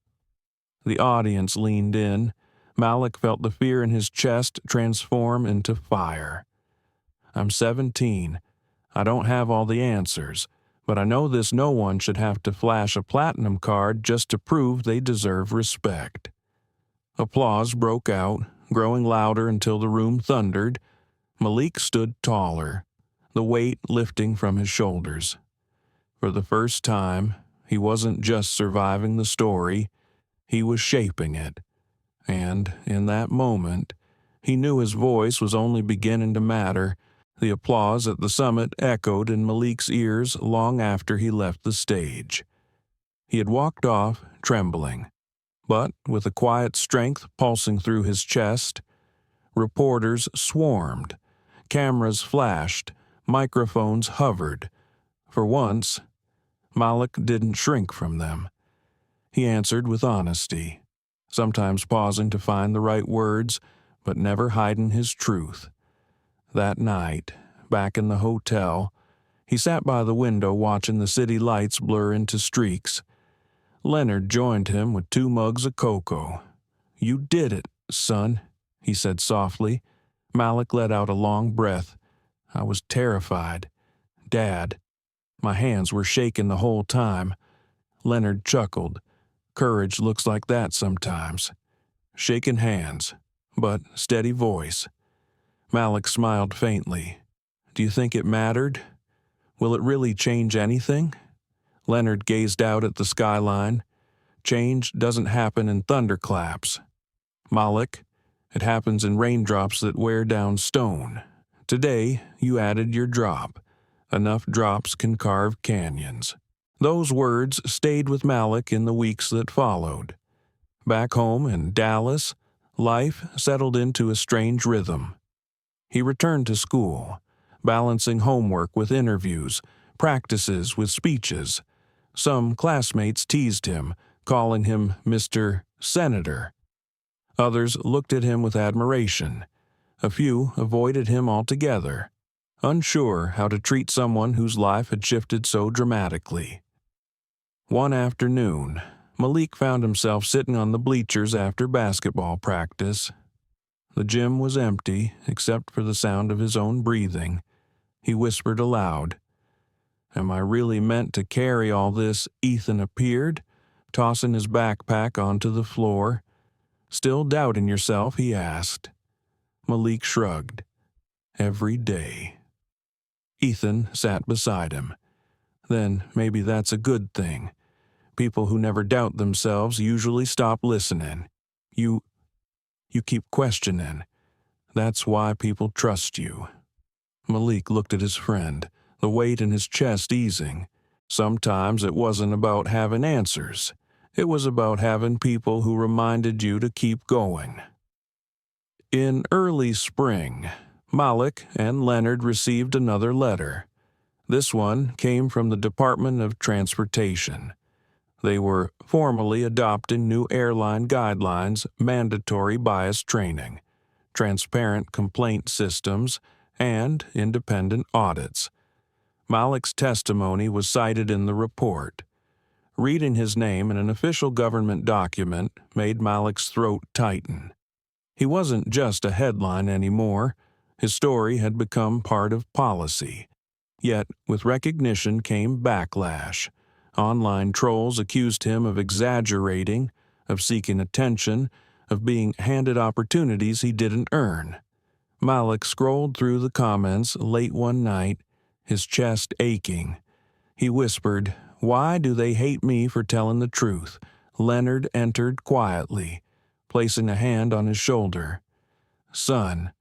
The audience leaned in. Malik felt the fear in his chest transform into fire. I'm 17. I don't have all the answers, but I know this no one should have to flash a platinum card just to prove they deserve respect. Applause broke out, growing louder until the room thundered. Malik stood taller, the weight lifting from his shoulders. For the first time, he wasn't just surviving the story, he was shaping it. And in that moment, he knew his voice was only beginning to matter. The applause at the summit echoed in Malik's ears long after he left the stage. He had walked off, trembling, but with a quiet strength pulsing through his chest. Reporters swarmed. Cameras flashed. Microphones hovered. For once, Malik didn't shrink from them. He answered with honesty, sometimes pausing to find the right words, but never hiding his truth. That night, back in the hotel, he sat by the window watching the city lights blur into streaks. Leonard joined him with 2 mugs of cocoa. "You did it, son," he said softly. Malik let out a long breath. "I was terrified. Dad." My hands were shaking the whole time. Leonard chuckled. "Courage looks like that sometimes. Shaking hands, but steady voice." Malik smiled faintly. "Do you think it mattered? Will it really change anything?" Leonard gazed out at the skyline. "Change doesn't happen in thunderclaps, Malik. It happens in raindrops that wear down stone. Today, you added your drop. Enough drops can carve canyons." Those words stayed with Malik in the weeks that followed. Back home in Dallas, life settled into a strange rhythm. He returned to school, balancing homework with interviews, practices with speeches. Some classmates teased him, calling him Mr. Senator. Others looked at him with admiration. A few avoided him altogether, unsure how to treat someone whose life had shifted so dramatically. One afternoon, Malik found himself sitting on the bleachers after basketball practice. The gym was empty, except for the sound of his own breathing. He whispered aloud, "Am I really meant to carry all this?" Ethan appeared, tossing his backpack onto the floor. "Still doubting yourself?" he asked. Malik shrugged. "Every day." Ethan sat beside him. "Then maybe that's a good thing. People who never doubt themselves usually stop listening. You keep questioning. That's why people trust you." Malik looked at his friend, the weight in his chest easing. Sometimes it wasn't about having answers. It was about having people who reminded you to keep going. In early spring, Malik and Leonard received another letter. This one came from the Department of Transportation. They were formally adopting new airline guidelines, mandatory bias training, transparent complaint systems, and independent audits. Malik's testimony was cited in the report. Reading his name in an official government document made Malik's throat tighten. He wasn't just a headline anymore. His story had become part of policy. Yet, with recognition came backlash. Online trolls accused him of exaggerating, of seeking attention, of being handed opportunities he didn't earn. Malik scrolled through the comments late one night, his chest aching. He whispered, "Why do they hate me for telling the truth?" Leonard entered quietly, placing a hand on his shoulder. "Son,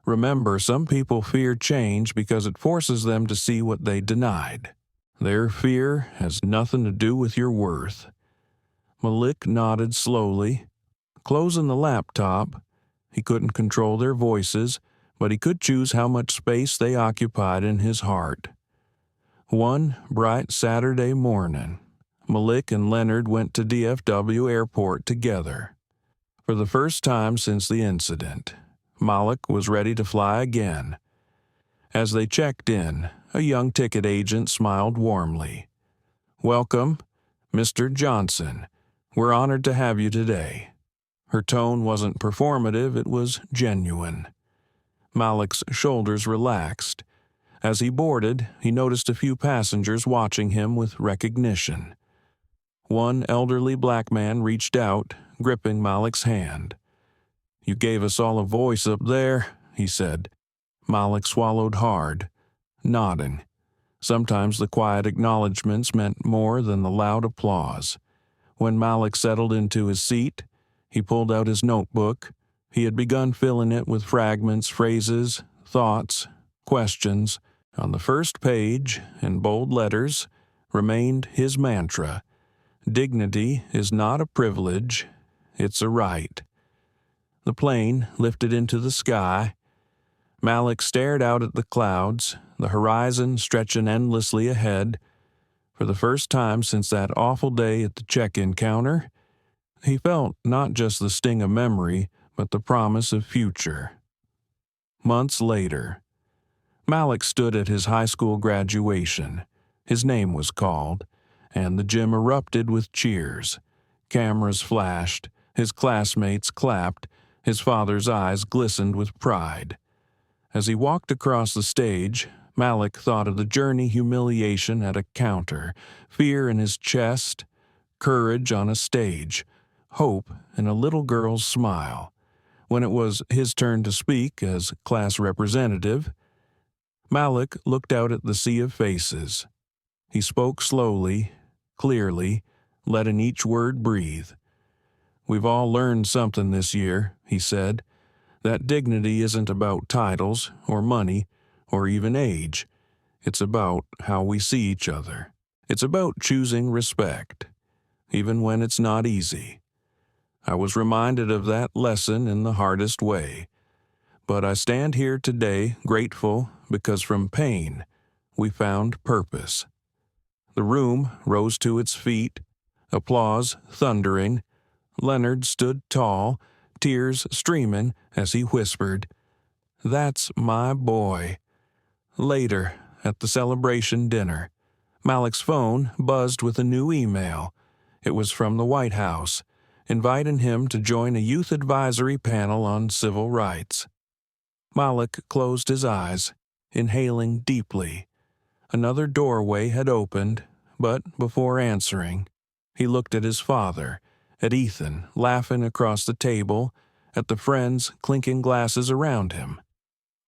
remember, some people fear change because it forces them to see what they denied. Their fear has nothing to do with your worth." Malik nodded slowly, closing the laptop. He couldn't control their voices, but he could choose how much space they occupied in his heart. One bright Saturday morning, Malik and Leonard went to DFW Airport together. For the first time since the incident, Malik was ready to fly again. As they checked in, a young ticket agent smiled warmly. "Welcome, Mr. Johnson. We're honored to have you today." Her tone wasn't performative, it was genuine. Malik's shoulders relaxed. As he boarded, he noticed a few passengers watching him with recognition. One elderly black man reached out, gripping Malik's hand. "You gave us all a voice up there," he said. Malik swallowed hard, nodding. Sometimes the quiet acknowledgments meant more than the loud applause. When Malik settled into his seat, he pulled out his notebook. He had begun filling it with fragments, phrases, thoughts, questions. On the first page, in bold letters, remained his mantra: "Dignity is not a privilege, it's a right." The plane lifted into the sky. Malik stared out at the clouds, the horizon stretching endlessly ahead. For the first time since that awful day at the check-in counter, he felt not just the sting of memory, but the promise of future. Months later, Malik stood at his high school graduation. His name was called, and the gym erupted with cheers. Cameras flashed, his classmates clapped, his father's eyes glistened with pride. As he walked across the stage, Malik thought of the journey humiliation at a counter, fear in his chest, courage on a stage, hope in a little girl's smile. When it was his turn to speak as class representative, Malik looked out at the sea of faces. He spoke slowly, clearly, letting each word breathe. "We've all learned something this year," he said. "That dignity isn't about titles or money or even age. It's about how we see each other. It's about choosing respect, even when it's not easy." I was reminded of that lesson in the hardest way. But I stand here today grateful because from pain we found purpose. The room rose to its feet, applause thundering. Leonard stood tall, tears streaming as he whispered, "That's my boy." Later, at the celebration dinner, Malik's phone buzzed with a new email. It was from the White House, inviting him to join a youth advisory panel on civil rights. Malik closed his eyes, inhaling deeply. Another doorway had opened, but before answering, he looked at his father, at Ethan laughing across the table, at the friends clinking glasses around him.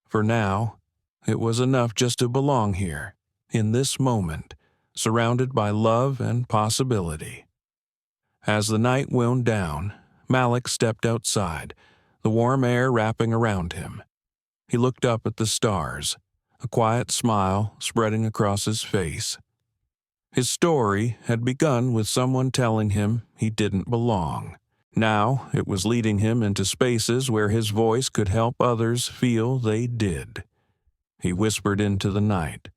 For now, it was enough just to belong here, in this moment, surrounded by love and possibility. As the night wound down, Malik stepped outside, the warm air wrapping around him. He looked up at the stars, a quiet smile spreading across his face. His story had begun with someone telling him he didn't belong. Now it was leading him into spaces where his voice could help others feel they did. He whispered into the night.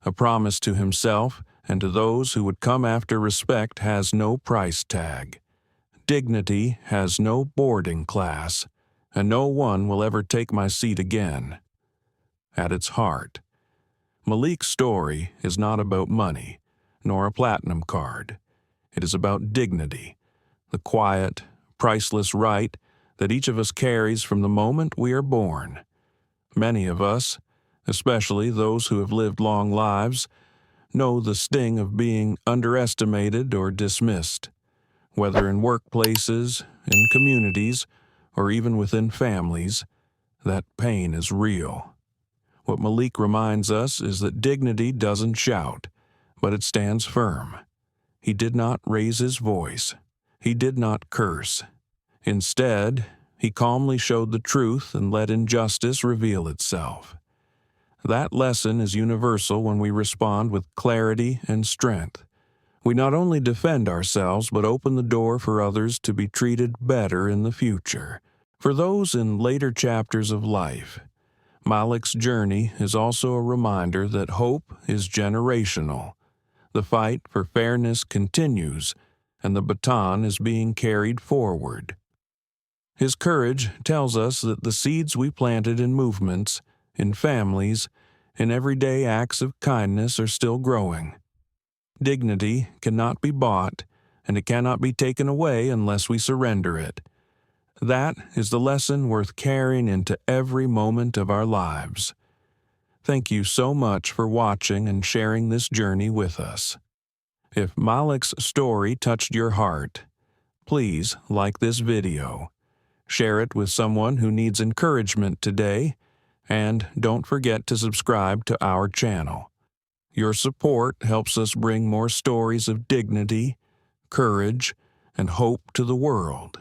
A promise to himself and to those who would come after: respect has no price tag. Dignity has no boarding class, and no one will ever take my seat again. At its heart, Malik's story is not about money, nor a platinum card. It is about dignity, the quiet, priceless right that each of us carries from the moment we are born. Many of us, especially those who have lived long lives, know the sting of being underestimated or dismissed, whether in workplaces, in communities, or even within families. That pain is real. What Malik reminds us is that dignity doesn't shout, but it stands firm. He did not raise his voice. He did not curse. Instead, he calmly showed the truth and let injustice reveal itself. That lesson is universal when we respond with clarity and strength. We not only defend ourselves, but open the door for others to be treated better in the future. For those in later chapters of life, Malik's journey is also a reminder that hope is generational. The fight for fairness continues, and the baton is being carried forward. His courage tells us that the seeds we planted in movements, in families, and everyday acts of kindness are still growing. Dignity cannot be bought, and it cannot be taken away unless we surrender it. That is the lesson worth carrying into every moment of our lives. Thank you so much for watching and sharing this journey with us. If Malik's story touched your heart, please like this video, share it with someone who needs encouragement today, and don't forget to subscribe to our channel. Your support helps us bring more stories of dignity, courage, and hope to the world.